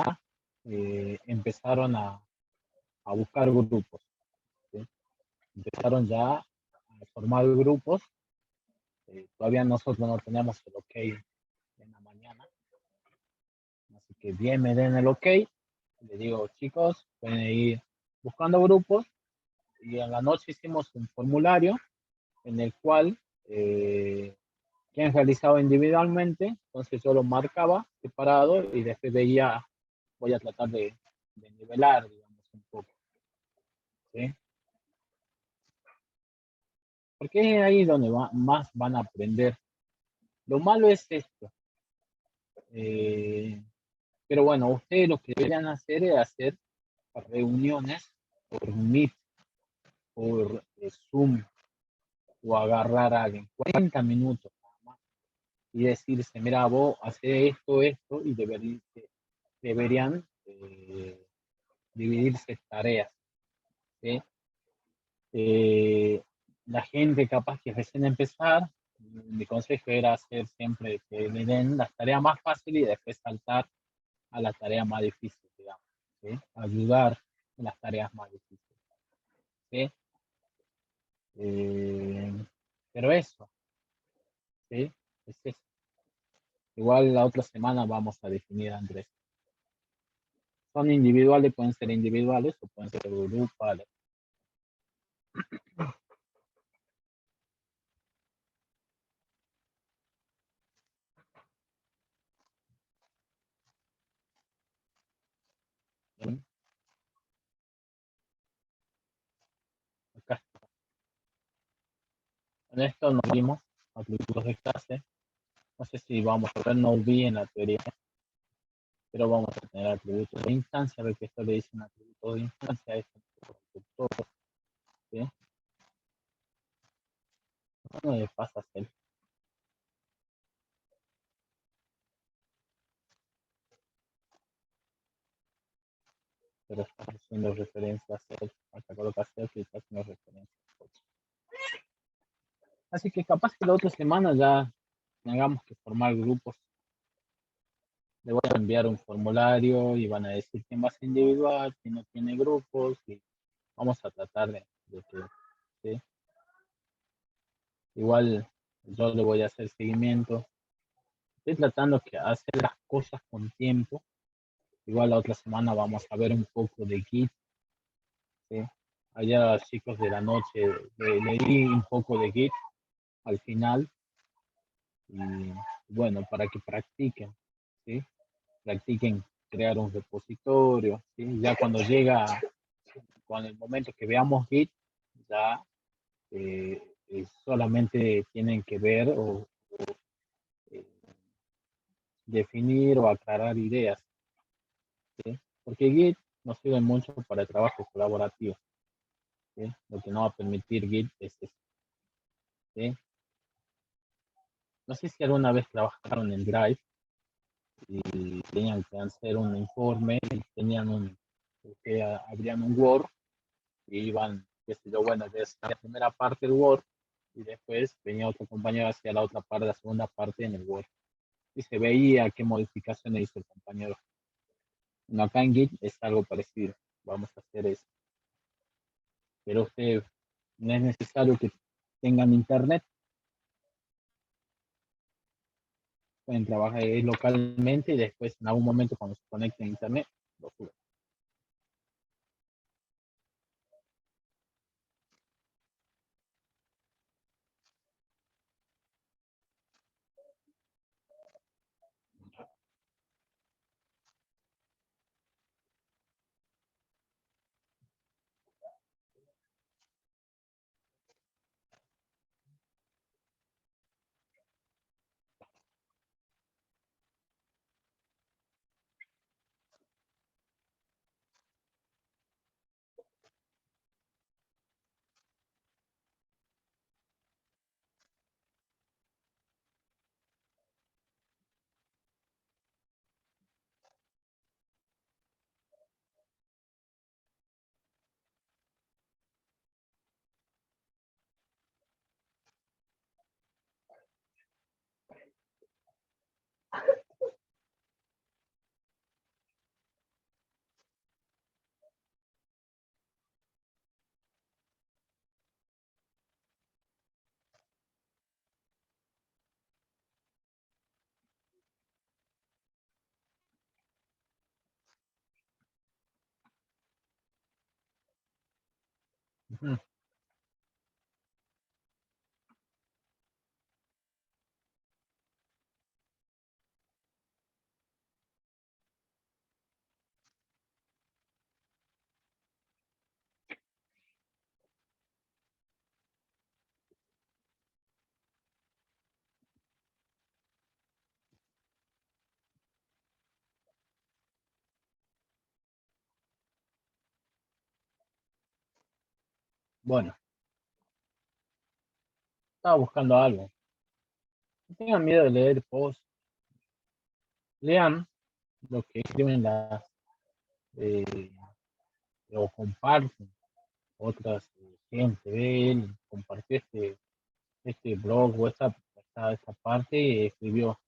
A: empezaron a buscar grupos, ¿sí? Empezaron ya a formar grupos. Todavía nosotros no tenemos el ok en la mañana, así que bien me den el ok, le digo, chicos, pueden ir buscando grupos, y en la noche hicimos un formulario en el cual quien realizaba individualmente, entonces yo lo marcaba separado y después veía, voy a tratar de nivelar, digamos, un poco, ¿sí? Porque es ahí donde más van a aprender. Lo malo es esto. Pero bueno, ustedes lo que deberían hacer es hacer reuniones por Meet, por Zoom, o agarrar a alguien 40 minutos nada más y decirse, mira, vos haces esto, y deberían dividirse tareas, ¿sí? La gente capaz que recién empezar, mi consejo era hacer siempre que le den las tareas más fáciles y después saltar a la tarea más difícil, digamos, ¿sí? Ayudar en las tareas más difíciles, ¿sí? Pero eso, ¿sí? Es eso. Igual la otra semana vamos a definir, Andrés. Son individuales, pueden ser individuales o pueden ser grupales. ¿Sí? Acá. En esto nos vimos atributos de clase. No sé si vamos a ver, no vi en la teoría, pero vamos a tener atributos de instancia, a ver que esto le dice un atributo de instancia, es un constructor, ¿sí? No le pasa a hacer, pero está haciendo referencia a hacer, hasta colocar hacer y está haciendo referencia a otro. Así que capaz que la otra semana ya tengamos que formar grupos. Le voy a enviar un formulario y van a decir quién va a ser individual, quién no tiene grupos, y vamos a tratar de que, ¿sí? Igual yo le voy a hacer seguimiento estoy tratando de hacer las cosas con tiempo. Igual la otra semana vamos a ver un poco de Git, ¿sí? Allá, chicos, de la noche leí un poco de Git al final. Y bueno, para que practiquen, ¿sí? Practiquen crear un repositorio, ¿sí? Ya cuando el momento que veamos Git, ya solamente tienen que ver o eh, definir o aclarar ideas, ¿sí? Porque Git nos sirve mucho para el trabajo colaborativo, ¿sí? Lo que no va a permitir Git es eso, ¿sí? No sé si alguna vez trabajaron en Drive y tenían que hacer un informe, y tenían abrían un Word y iban, qué sé yo, bueno, desde la primera parte del Word y después venía otro compañero hacia la otra parte, la segunda parte en el Word. Y se veía qué modificaciones hizo el compañero. No, acá en Git es algo parecido. Vamos a hacer eso. Pero usted no es necesario que tengan internet. Pueden trabajar localmente y después en algún momento cuando se conecten a internet, lo suben. Ujú. Bueno, estaba buscando algo. No tengan miedo de leer post. Lean lo que escriben eh, o comparten otras gente. Él compartió este blog o esta parte y escribió,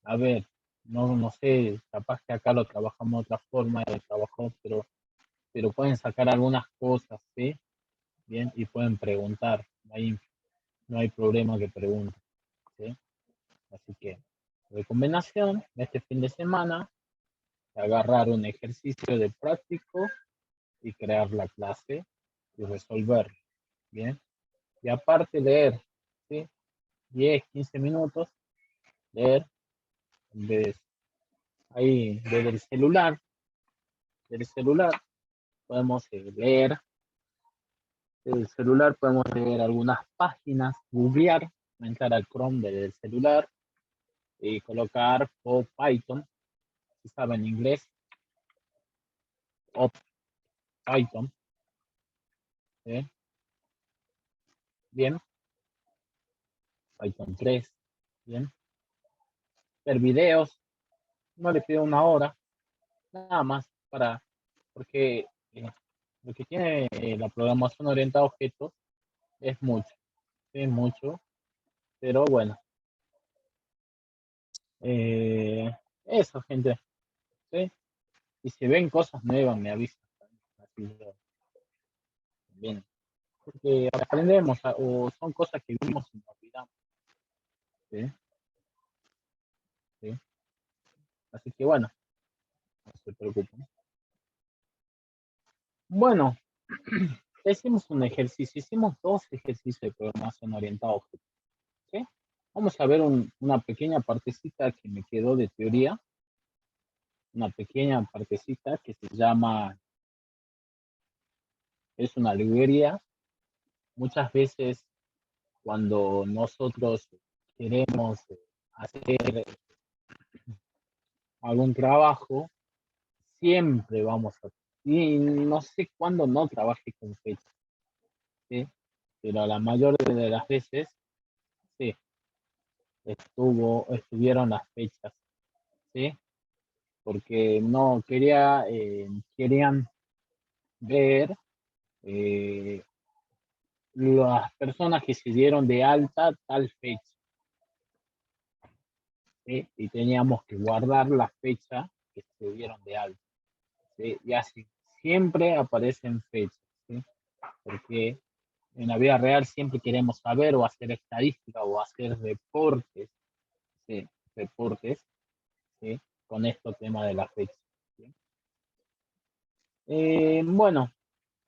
A: a ver, no sé, capaz que acá lo trabajamos de otra forma, de trabajo, pero pueden sacar algunas cosas, ¿sí? Bien, y pueden preguntar, no hay problema que pregunten, ¿sí? Así que, recomendación, este fin de semana, agarrar un ejercicio de práctico y crear la clase y resolver, ¿bien? Y aparte leer, ¿sí? 10, 15 minutos, leer, en vez, ahí del celular podemos leer, del celular podemos leer algunas páginas, googlear, entrar al Chrome del celular y colocar o Python, si saben inglés, o Python, ¿sí? Bien, Python 3, bien, ver videos, no le pido una hora, nada más porque lo que tiene la programación orientada a objetos es mucho, pero bueno, eso, gente, ¿sí? Y si ven cosas nuevas, me avisan. Así bien, porque aprendemos o son cosas que vimos y nos olvidamos, ¿sí? ¿sí? Así que bueno, no se preocupen. Bueno, hicimos un ejercicio, hicimos 2 ejercicios de programación orientada a objetos. ¿Sí? Vamos a ver una pequeña partecita que me quedó de teoría, una pequeña partecita que se llama, es una librería. Muchas veces cuando nosotros queremos hacer algún trabajo, siempre vamos a, y no sé cuándo no trabajé con fecha, ¿sí? Pero la mayor de las veces, sí, estuvieron las fechas, ¿sí? Porque no querían ver las personas que se dieron de alta tal fecha, ¿sí? Y teníamos que guardar la fecha que se dieron de alta, ¿sí? Y así siempre aparecen fechas, ¿sí? Porque en la vida real siempre queremos saber o hacer estadística o hacer reportes, ¿sí? Reportes, ¿sí? Con estos temas de la fecha, ¿sí? Bueno,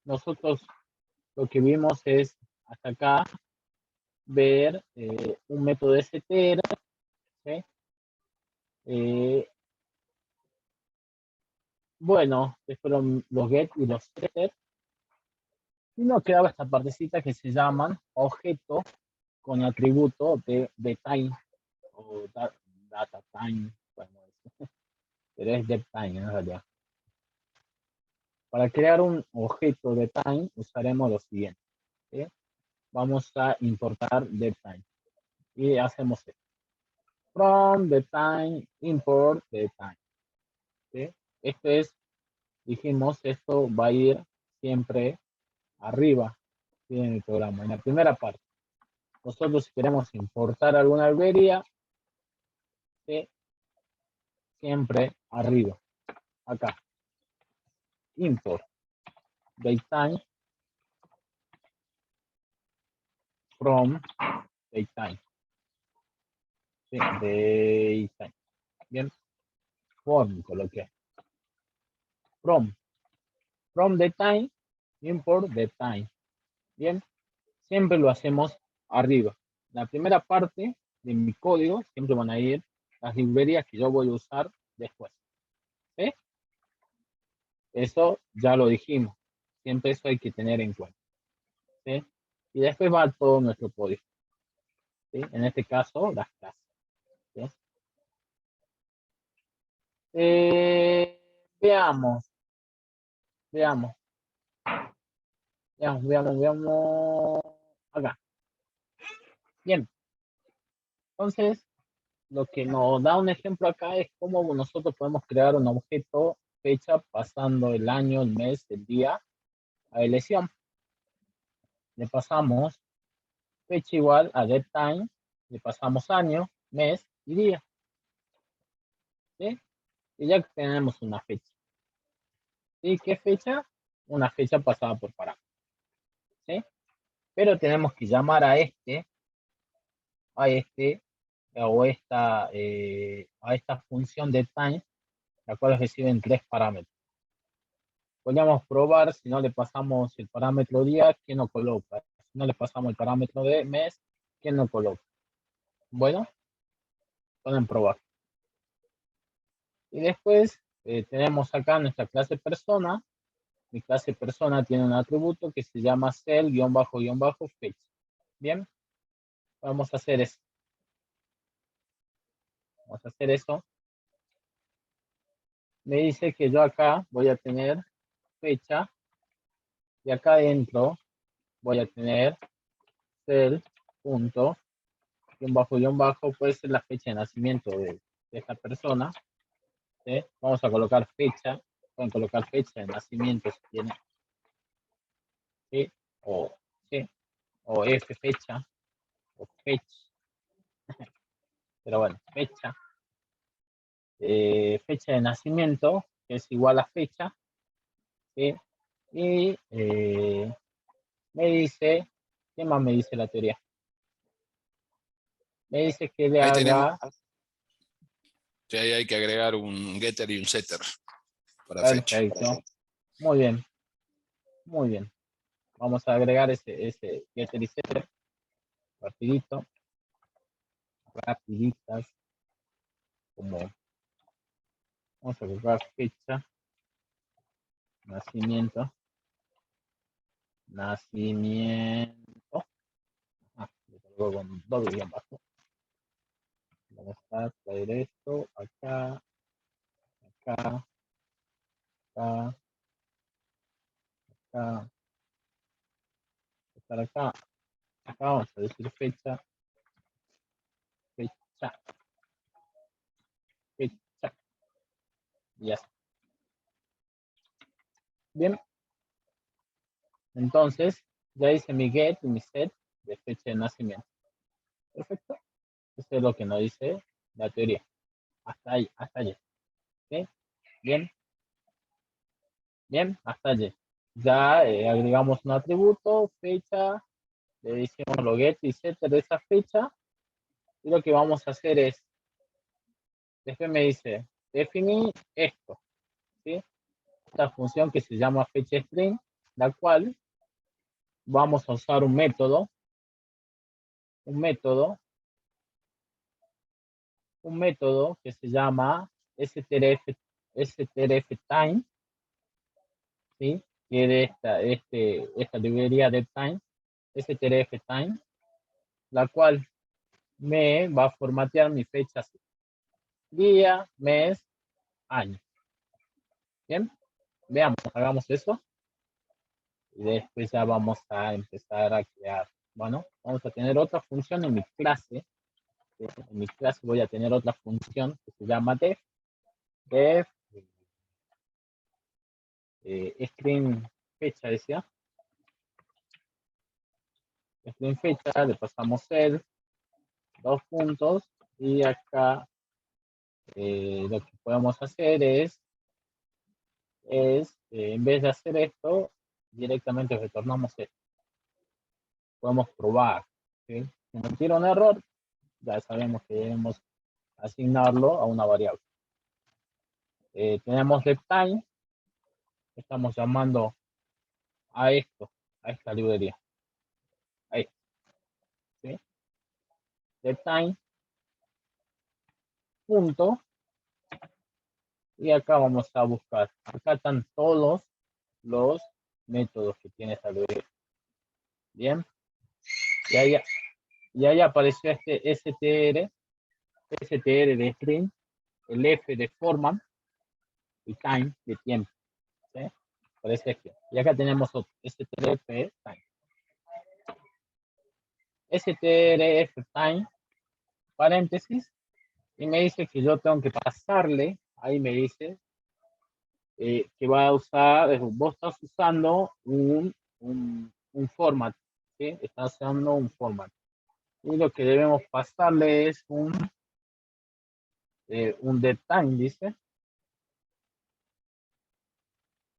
A: nosotros lo que vimos es hasta acá ver un método STR, ¿sí? Bueno, estos fueron los get y los setter. Y nos quedaba esta partecita que se llaman objetos con atributo de time o data time, bueno, pero es depth time en realidad. Para crear un objeto de time usaremos lo siguiente, ¿sí? Vamos a importar depth time y hacemos esto. From the time, import the time, ¿sí? Esto es, dijimos, esto va a ir siempre arriba, ¿sí? En el programa, en la primera parte. Nosotros si queremos importar alguna librería, ¿sí? Siempre arriba, acá. Import datetime from datetime. Sí, datetime. Bien. Form coloqué. From datetime, import datetime. Bien. Siempre lo hacemos arriba. La primera parte de mi código siempre van a ir las librerías que yo voy a usar después. ¿Sí? Eso ya lo dijimos. Siempre eso hay que tener en cuenta. ¿Sí? Y después va todo nuestro código. ¿Sí? En este caso, las clases. ¿Sí? Veamos. Acá. Bien. Entonces, lo que nos da un ejemplo acá es cómo nosotros podemos crear un objeto fecha pasando el año, el mes, el día a elección. Le pasamos fecha igual a datetime, le pasamos año, mes y día. ¿Sí? Y ya tenemos una fecha. ¿Y qué fecha? Una fecha pasada por parámetro. ¿Sí? Pero tenemos que llamar a esta función de time, la cual reciben 3 parámetros. Podríamos probar si no le pasamos el parámetro día, ¿quién lo coloca? Si no le pasamos el parámetro de mes, ¿quién lo coloca? Bueno, pueden probar. Y después tenemos acá nuestra clase persona. Mi clase persona tiene un atributo que se llama cell-fecha. Bien, vamos a hacer eso. Vamos a hacer eso. Me dice que yo acá voy a tener fecha y acá adentro voy a tener cell punto guión bajo puede ser la fecha de nacimiento de esta persona. ¿Sí? Vamos a colocar fecha, pueden colocar fecha de nacimiento si tienen, ¿sí? O, ¿sí? O F fecha o fecha, pero bueno, fecha, fecha de nacimiento que es igual a fecha, ¿sí? Y me dice, ¿qué más me dice la teoría? Me dice que le
C: Ahí
A: haga
C: Sí, ahí hay que agregar un getter y un setter para fecha.
A: Perfecto. Muy bien. Muy bien. Vamos a agregar ese getter y setter. Rapidito. Rapiditas. Como vamos a agregar fecha. Nacimiento. Nacimiento. Le cargo con doble guión bajo. Vamos a traer esto acá, acá, acá, acá, estar acá. Acá vamos a decir fecha, fecha, fecha. Y ya está. Bien. Entonces, ya hice mi get y mi set de fecha de nacimiento. Perfecto. Eso es lo que nos dice la teoría. Hasta ahí, hasta allí. ¿Sí? Bien. Bien, hasta allí. Ya agregamos un atributo, fecha, le decimos lo get y set de esa fecha. Y lo que vamos a hacer es, después me dice, definir esto. ¿Sí? Esta función que se llama fecha string, la cual vamos a usar un método que se llama strf time, ¿sí? Que es esta librería de time, strf time, la cual me va a formatear mi fecha así. Día, mes, año. Bien, veamos, hagamos eso. Y después ya vamos a empezar a crear. Bueno, vamos a tener otra función en mi clase. En mi clase voy a tener otra función que se llama def string fecha, decía. String fecha, le pasamos el 2 puntos y acá lo que podemos hacer es en vez de hacer esto, directamente retornamos esto. Podemos probar. ¿Sí? Si nos tira un error, ya sabemos que debemos asignarlo a una variable. Tenemos time, estamos llamando a esto, a esta librería. Ahí. ¿Sí? Time, punto. Y acá vamos a buscar. Acá están todos los métodos que tiene esta librería. Bien. Y ahí apareció este str de string, el f de format y time de tiempo. ¿Sí? Aparece aquí. Y acá tenemos otro, strf time. strf time, paréntesis, y me dice que yo tengo que pasarle, ahí me dice, que va a usar, vos estás usando un format, ¿sí? Estás usando un format. Y lo que debemos pasarle es un deadtime, dice.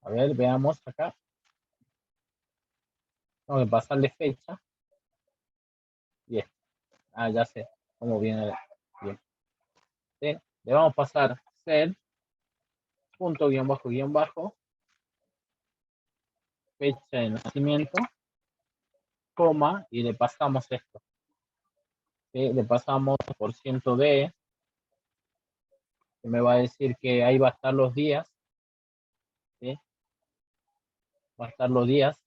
A: A ver, veamos acá. Tengo que pasarle fecha. Bien. Ah, ya sé cómo viene. Bien. ¿Sí? Le vamos a pasar set, punto, guión bajo, fecha de nacimiento, coma, y le pasamos esto. ¿Sí? Le pasamos %d, que me va a decir que ahí va a estar los días. ¿Sí? Va a estar los días,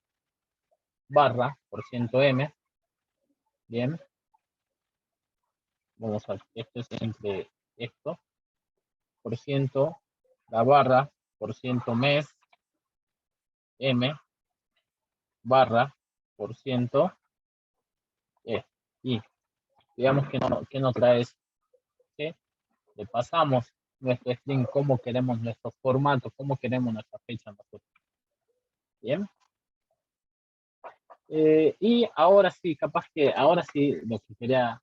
A: barra, %m. Bien. Vamos a ver, esto es entre esto, %, la barra, %mes, m, barra, %, y digamos que no trae eso. ¿Sí? Le pasamos nuestro string, cómo queremos nuestro formato, cómo queremos nuestra fecha nosotros. Bien. Y ahora sí, capaz que ahora sí lo que quería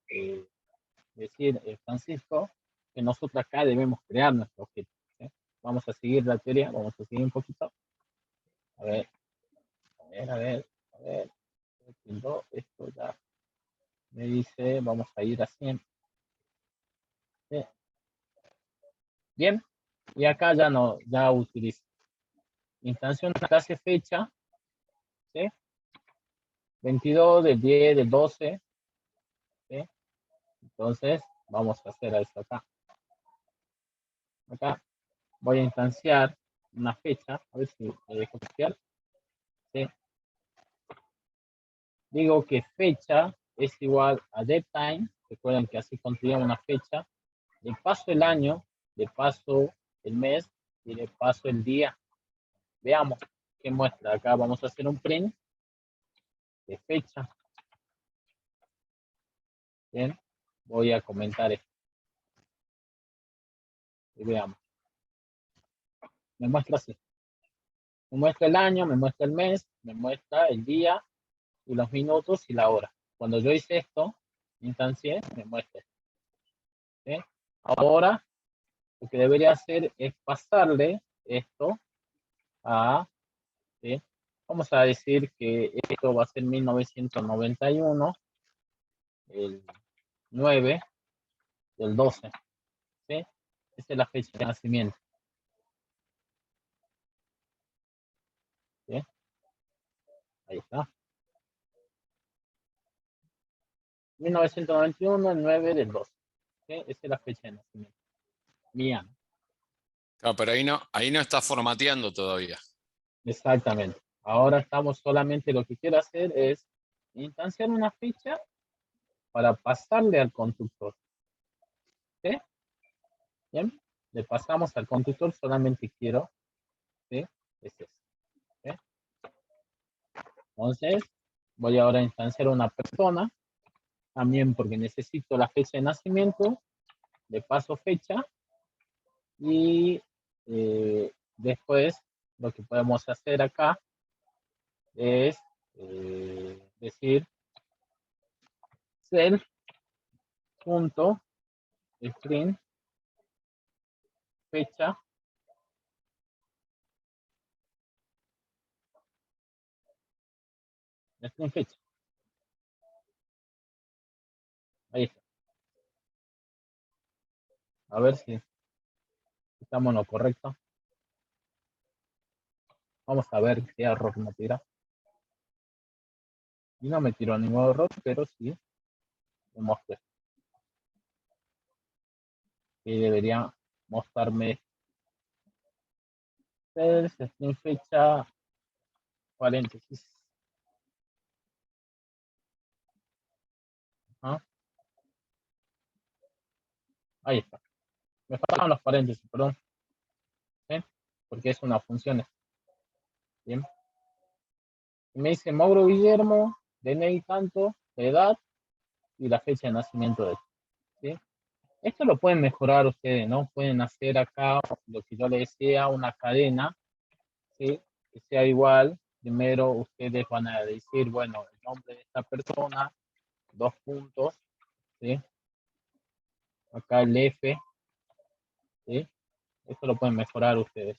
A: decir Francisco, que nosotros acá debemos crear nuestro objeto. ¿Sí? Vamos a seguir la teoría, vamos a seguir un poquito. A ver, esto ya me dice, vamos a ir a 100. ¿Sí? Bien, y acá ya utilizo instancia una clase fecha, ¿sí? 22 del 10 del 12, ¿sí? Entonces, vamos a hacer esto acá. Acá voy a instanciar una fecha, a ver si me dejo copiar, ¿sí? Digo que fecha es igual a DateTime, recuerden que así construimos una fecha, le paso el año, le paso el mes y le paso el día. Veamos qué muestra. Acá vamos a hacer un print de fecha. Bien, voy a comentar esto. Y veamos. Me muestra así. Me muestra el año, me muestra el mes, me muestra el día y los minutos y la hora. Cuando yo hice esto, instancié, me muestra. ¿Sí? Ahora, lo que debería hacer es pasarle esto a, ¿sí? Vamos a decir que esto va a ser 1991, el 9 del 12. ¿Sí? Esa es la fecha de nacimiento. ¿Sí? Ahí está. 1991, el 9 del 12. ¿Sí? Esa es la fecha de nacimiento. Mía.
C: Ah, pero ahí no está formateando todavía.
A: Exactamente. Ahora estamos solamente, lo que quiero hacer es instanciar una ficha para pasarle al constructor. ¿Sí? Bien. Le pasamos al constructor, solamente quiero. ¿Sí? Es eso. ¿Sí? Entonces, voy ahora a instanciar una persona. También porque necesito la fecha de nacimiento. Le paso fecha. Y después lo que podemos hacer acá es decir self.string fecha string fecha. Ahí está. A ver si estamos en lo correcto. Vamos a ver qué error me tira. Y no me tiró ningún error, pero sí me mostré. Y debería mostrarme string fecha paréntesis. ¿Ah? Ahí está. Me faltaban los paréntesis, perdón. ¿Sí? Porque es una función. Bien. Y me dice Mauro Guillermo, DNI tanto, edad y la fecha de nacimiento de él. ¿Sí? Esto lo pueden mejorar ustedes, ¿no? Pueden hacer acá lo que yo les decía, una cadena, ¿sí? Que sea igual. Primero ustedes van a decir, bueno, el nombre de esta persona, 2 puntos, ¿sí? Acá el F, ¿sí? Esto lo pueden mejorar ustedes.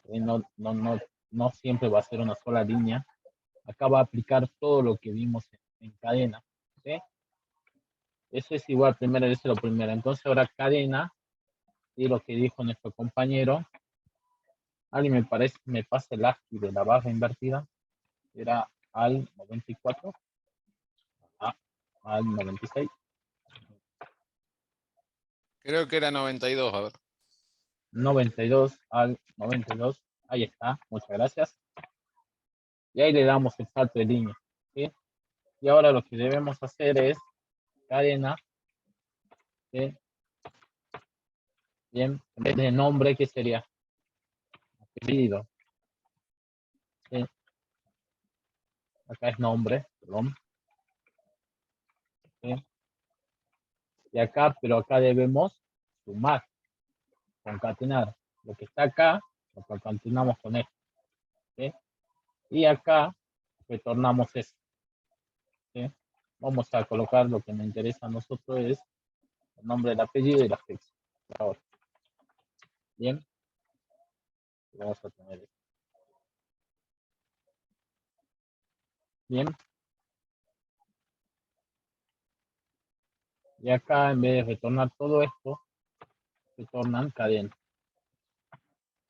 A: No siempre va a ser una sola línea. Acá va a aplicar todo lo que vimos en cadena, ¿sí? Eso es igual, primero es lo primero. Entonces ahora cadena, y lo que dijo nuestro compañero, alguien me pasa el ASCII de la barra invertida, era al 94, al 96.
C: Creo que era 92, a ver.
A: 92 al 92, ahí está, muchas gracias. Y ahí le damos el salto de línea, ¿sí? Y ahora lo que debemos hacer es cadena, ¿sí? Bien, en vez de nombre, ¿qué sería? Apellido, ¿sí? Acá es nombre, perdón. ¿Sí? Y acá, pero acá debemos sumar, concatenar. Lo que está acá, lo concatenamos con esto. ¿Sí? Y acá retornamos esto. ¿Sí? Vamos a colocar lo que me interesa a nosotros es el nombre, el apellido y la fecha. Ahora. Bien. Vamos a tener esto. Bien. Y acá, en vez de retornar todo esto, retornan cadena.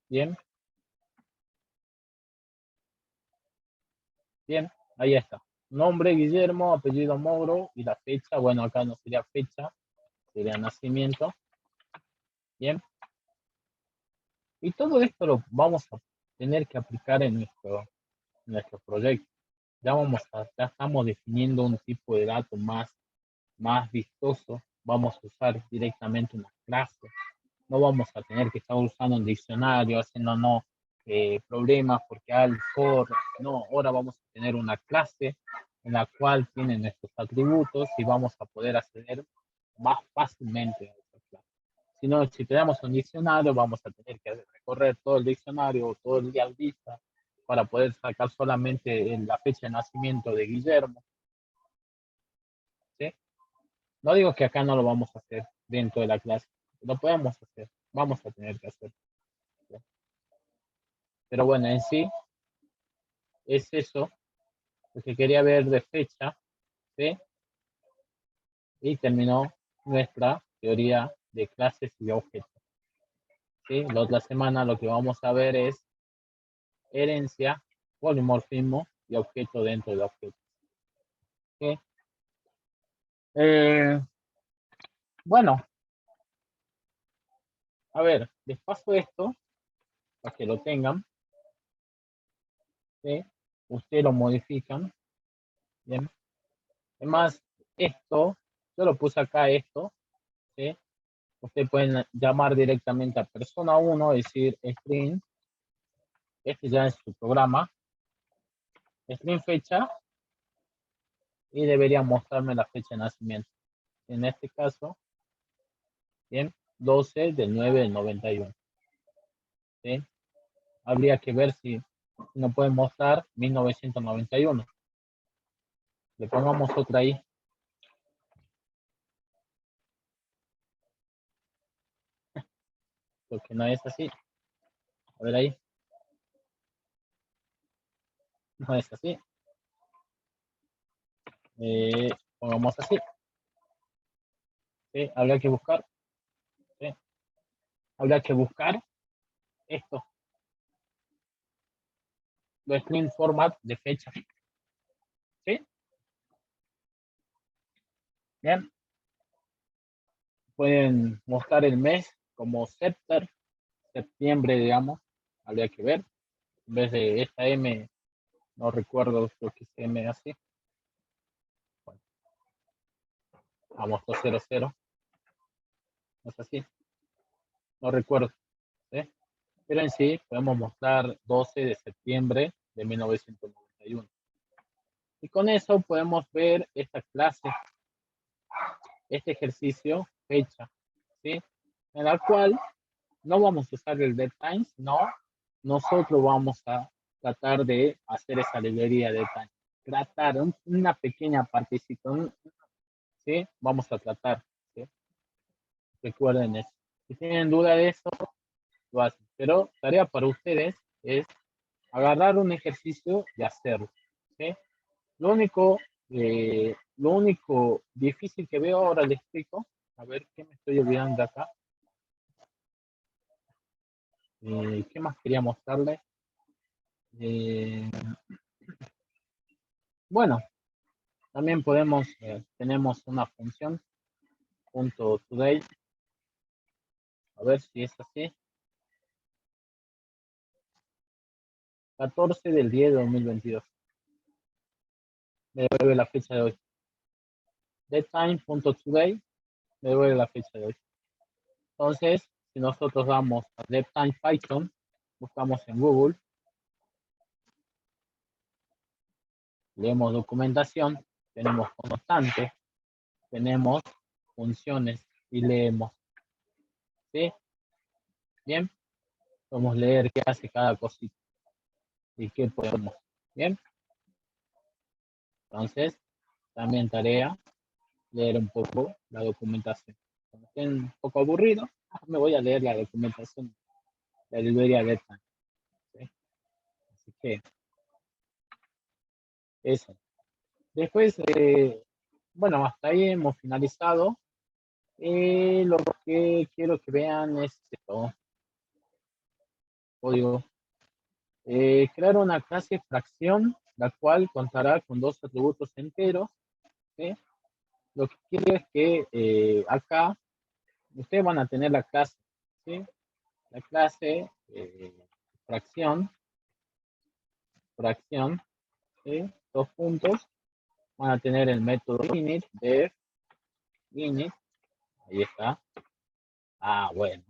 A: Bien. Bien, ahí está. Nombre Guillermo, apellido Moro y la fecha. Bueno, acá no sería fecha, sería nacimiento. Bien. Y todo esto lo vamos a tener que aplicar en nuestro proyecto. Ya estamos definiendo un tipo de dato más vistoso. Vamos a usar directamente una clase. No vamos a tener que estar usando un diccionario, haciéndonos problemas porque al for. No, ahora vamos a tener una clase en la cual tiene nuestros atributos y vamos a poder acceder más fácilmente a esa clase. Si no, si tenemos un diccionario, vamos a tener que recorrer todo el diccionario o todo el día al vista para poder sacar solamente la fecha de nacimiento de Guillermo. ¿Sí? No digo que acá no lo vamos a hacer dentro de la clase, lo podemos hacer, vamos a tener que hacer. ¿Sí? Pero bueno, en sí, es eso lo que quería ver de fecha, ¿sí? Y terminó nuestra teoría de clases y objetos. ¿Sí? La otra semana lo que vamos a ver es herencia, polimorfismo y objeto dentro del objeto. ¿Sí? Bueno, a ver, les paso esto para que lo tengan. ¿Sí? Ustedes lo modifican. Bien. Además, esto, yo lo puse acá esto. ¿Sí? Ustedes pueden llamar directamente a persona 1, decir string. Este ya es su programa. String fecha. Y debería mostrarme la fecha de nacimiento. En este caso, bien, 12 del 9 del 91. ¿Sí? Habría que ver si nos pueden mostrar 1991. Le pongamos otra ahí. Porque no es así. A ver ahí. No es así. Pongamos así. ¿Sí? Habría que buscar. ¿Sí? Habría que buscar esto. Los string format de fecha. ¿Sí? Bien. Pueden mostrar el mes como septiembre, digamos. Habría que ver. En vez de esta M, no recuerdo lo que es M así. Bueno, vamos 200. No es así. No recuerdo. ¿Sí? Pero en sí podemos mostrar 12 de septiembre de 1991. Y con eso podemos ver esta clase, este ejercicio, fecha, ¿sí? En la cual no vamos a usar el deadtime, sino nosotros vamos a tratar de hacer esa librería de deadtime. Tratar una pequeña partecita, ¿sí? Vamos a tratar, ¿sí? Recuerden eso. Si tienen duda de eso, lo hacen. Pero tarea para ustedes es agarrar un ejercicio y hacerlo, ¿sí? Lo único difícil que veo, ahora les explico. A ver, ¿qué me estoy olvidando acá? ¿Qué más quería mostrarles? Bueno, también tenemos una función, .today. A ver si es así. 14 del 10 de 2022. Me devuelve la fecha de hoy. Deadtime.today me devuelve la fecha de hoy. Entonces, si nosotros damos a deadtime Python, buscamos en Google, leemos documentación, tenemos constantes, tenemos funciones y leemos. ¿Sí? Bien. Podemos leer qué hace cada cosita y qué podemos. Bien. Entonces, también tarea, leer un poco la documentación. Cuando estén un poco aburrido, me voy a leer la documentación de la librería de Time. ¿Sí? Así que, eso. Después, bueno, hasta ahí hemos finalizado Lo que quiero que vean es esto. Código. Crear una clase fracción, la cual contará con 2 atributos enteros. ¿Sí? Lo que quiero es que acá ustedes van a tener la clase, ¿sí? La clase fracción, ¿sí? 2 puntos. Van a tener el método init, def, init. Ahí está. Ah, bueno.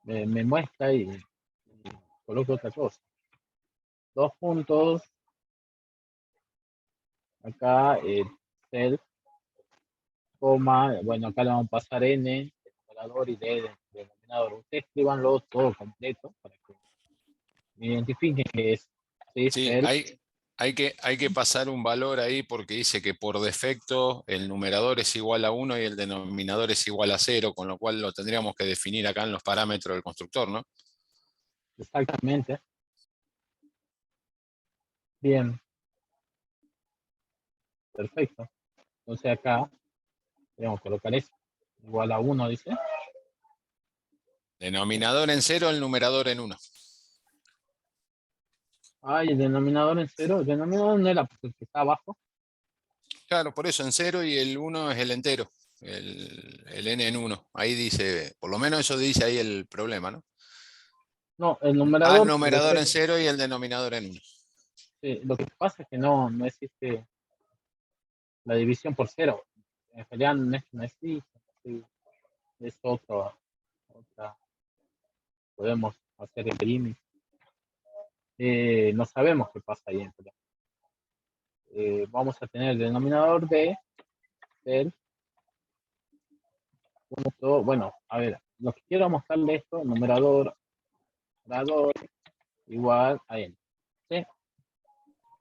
A: Me muestra y coloco otra cosa. 2 puntos. Acá, self, coma, bueno, acá le vamos a pasar n, el numerador, y d, de denominador. Ustedes escribanlo todo completo para que me identifiquen que es, ¿sí?
C: Sí,
A: Self.
C: hay que pasar un valor ahí porque dice que por defecto el numerador es igual a 1 y el denominador es igual a 0, con lo cual lo tendríamos que definir acá en los parámetros del constructor, ¿no?
A: Exactamente. Bien. Perfecto. Entonces acá debemos colocar eso. Igual a 1, dice.
C: Denominador en 0, el numerador en 1.
A: Ah, y el denominador en 0. El denominador no era el que está abajo.
C: Claro, por eso en 0 y el 1 es el entero, el n en 1. Ahí dice, por lo menos eso dice ahí el problema, ¿no?
A: No, el
C: El
A: numerador por
C: numerador en
A: defecto.
C: 0 y el denominador en 1.
A: Sí, lo que pasa es que no existe la división por 0. En realidad no existe. Sí, es otra. Podemos hacer el límite. No sabemos qué pasa ahí en realidad. Vamos a tener el denominador de del punto. Bueno, a ver, lo que quiero mostrarle esto, numerador igual a n. ¿Sí?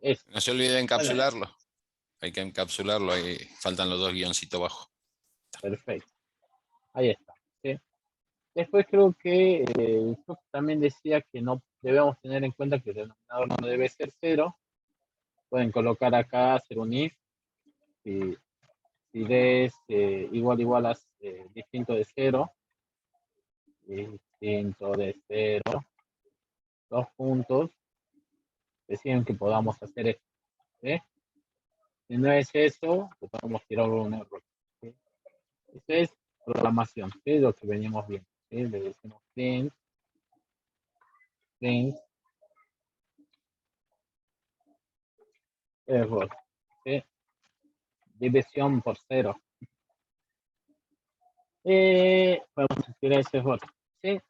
A: Es
C: No se olvide de encapsularlo. Hay que encapsularlo, ahí faltan los 2 guioncitos abajo.
A: perfecto. Ahí está. ¿Sí? Después creo que yo también decía que no debemos tener en cuenta que el denominador no debe ser 0. Pueden colocar acá, hacer un if, si d es igual a distinto de 0, distinto de 0, 2 puntos, deciden que podamos hacer esto. ¿Sí? Si no es eso, pues podemos tirar un error. ¿Sí? Esta es programación, ¿sí? Lo que venimos viendo. ¿Sí? Le decimos print, error. ¿Sí? División por 0. Podemos escribir ese error. ¿Sí?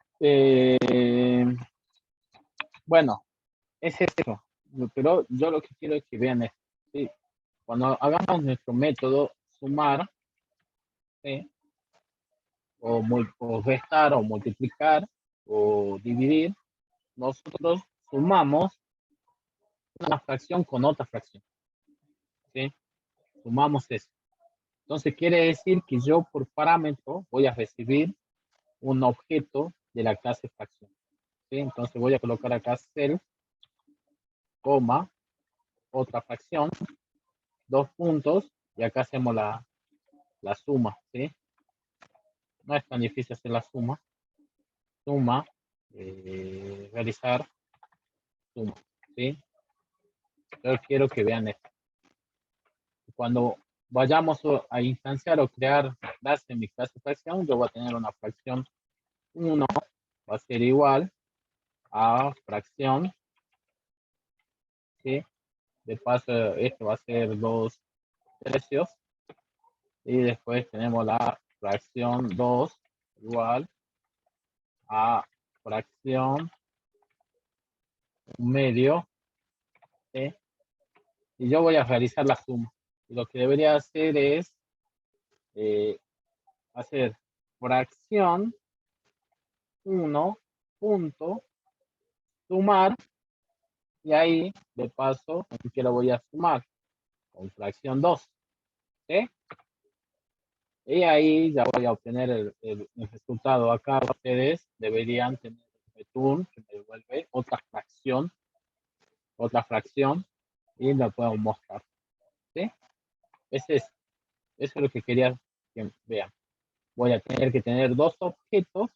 A: Bueno, es eso. Pero yo lo que quiero es que vean esto. ¿Sí? Cuando hagamos nuestro método sumar, ¿sí? o restar, o multiplicar, o dividir, nosotros sumamos una fracción con otra fracción. ¿Sí? Sumamos eso. Entonces quiere decir que yo por parámetro voy a recibir un objeto de la clase fracción. ¿Sí? Entonces voy a colocar acá self, coma, otra fracción, 2 puntos, y acá hacemos la suma. ¿Sí? No es tan difícil hacer la suma. Suma, realizar suma. ¿Sí? Yo quiero que vean esto. Cuando vayamos a instanciar o crear clase en mi clase fracción, yo voy a tener una fracción 1, va a ser igual a fracción, ¿sí? De paso, esto va a ser 2 tercios, y después tenemos la fracción 2 igual a fracción 1/2, ¿sí? Y yo voy a realizar la suma. Y lo que debería hacer es hacer fracción 1 punto sumar, y ahí de paso que lo voy a sumar con fracción 2, ¿sí? Y ahí ya voy a obtener el resultado. Acá ustedes deberían tener el return que me devuelve otra fracción, y la puedo mostrar, ¿sí? Eso es lo que quería Bien, vean, voy a tener que tener dos objetos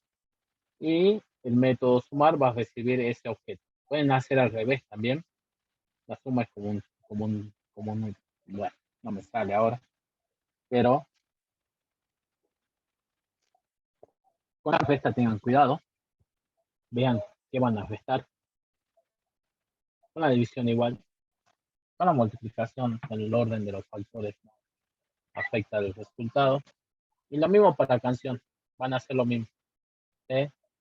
A: y el método sumar va a recibir ese objeto. Pueden hacer al revés también. La suma es bueno, no me sale ahora, pero con la resta tengan cuidado. Vean qué van a restar. Con la división igual. Con la multiplicación, el orden de los factores afecta el resultado. Y lo mismo para la canción. Van a hacer lo mismo.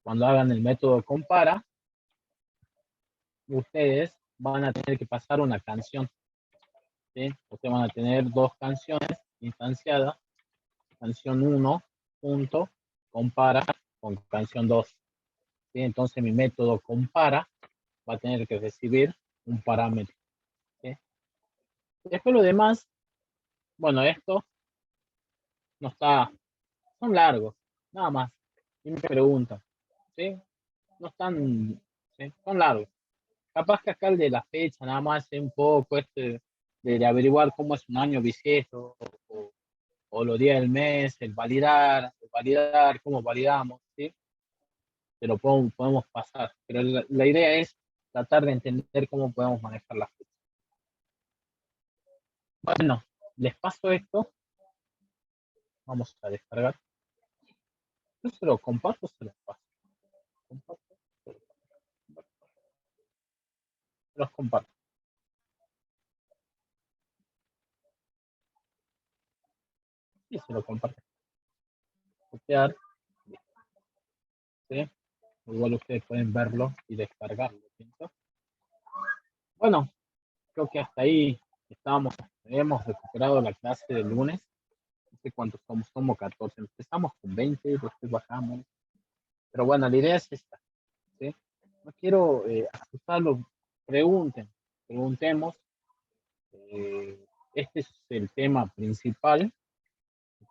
A: Cuando hagan el método compara, ustedes van a tener que pasar una canción. ¿Sí? Ustedes van a tener dos canciones instanciadas. Canción 1, punto, compara con canción 2. ¿Sí? Entonces mi método compara va a tener que recibir un parámetro. ¿Sí? Después lo demás, bueno, esto no está, son largos, nada más. Y me preguntan, ¿sí? No están, ¿sí? Son largos. Capaz que acá el de la fecha, nada más un poco de averiguar cómo es un año bisiesto, o los días del mes, el validar, cómo validamos, ¿sí? Pero podemos pasar. Pero la idea es tratar de entender cómo podemos manejar las fechas. Bueno, les paso esto. Vamos a descargar. Yo se lo comparto, se los paso. Comparto, se los comparto. Y se lo comparto. Copiar. ¿Sí? Igual ustedes pueden verlo y descargarlo. ¿Cierto? Bueno, creo que hasta ahí estábamos. Hemos recuperado la clase del lunes. No sé cuántos somos 14. Empezamos con 20, después bajamos. Pero bueno, la idea es esta. ¿Sí? No quiero asustarlos. Preguntemos. Este es el tema principal.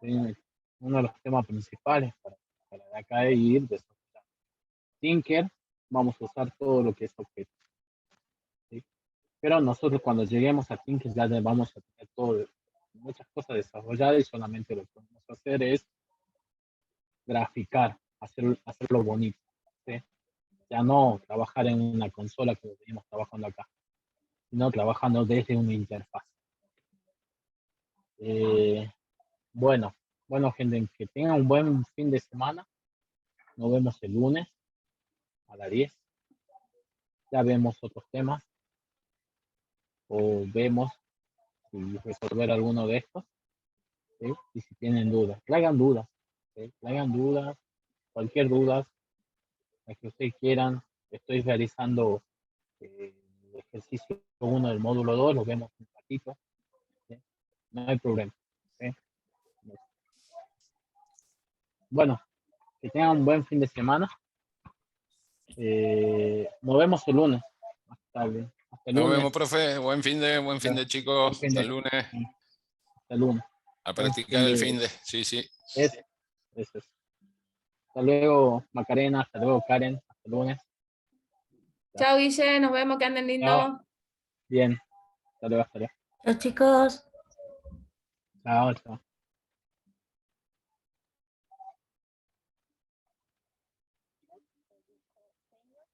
A: Uno de los temas principales para de acá de ir desarrollando. Tinker, vamos a usar todo lo que es objeto. ¿Sí? Pero nosotros cuando lleguemos a Tinker ya vamos a tener muchas cosas desarrolladas y solamente lo que vamos a hacer es graficar, hacerlo bonito. ¿Sí? Ya no trabajar en una consola que venimos trabajando acá, sino trabajando desde una interfaz. Bueno, gente, que tengan un buen fin de semana. Nos vemos el lunes a las 10. Ya vemos otros temas o vemos si resolver alguno de estos. ¿Sí? Y si tienen dudas, traigan dudas. ¿Sí? Traigan dudas, cualquier duda, la que ustedes quieran. Estoy realizando el ejercicio 1 del módulo 2, lo vemos un ratito. ¿Sí? No hay problema. ¿Sí? Bueno, que tengan un buen fin de semana. Nos vemos el lunes. Hasta el
C: Nos
A: lunes.
C: vemos, profe. Buen fin de chicos. Hasta el lunes.
A: Hasta el lunes.
C: A practicar el fin de. Sí, sí.
A: Eso. Hasta luego, Macarena. Hasta luego, Karen. Hasta el lunes.
B: Chao, Guille, nos vemos, que anden lindo.
A: Chao. Bien. Hasta luego.
E: Los chicos.
A: Chao, chao.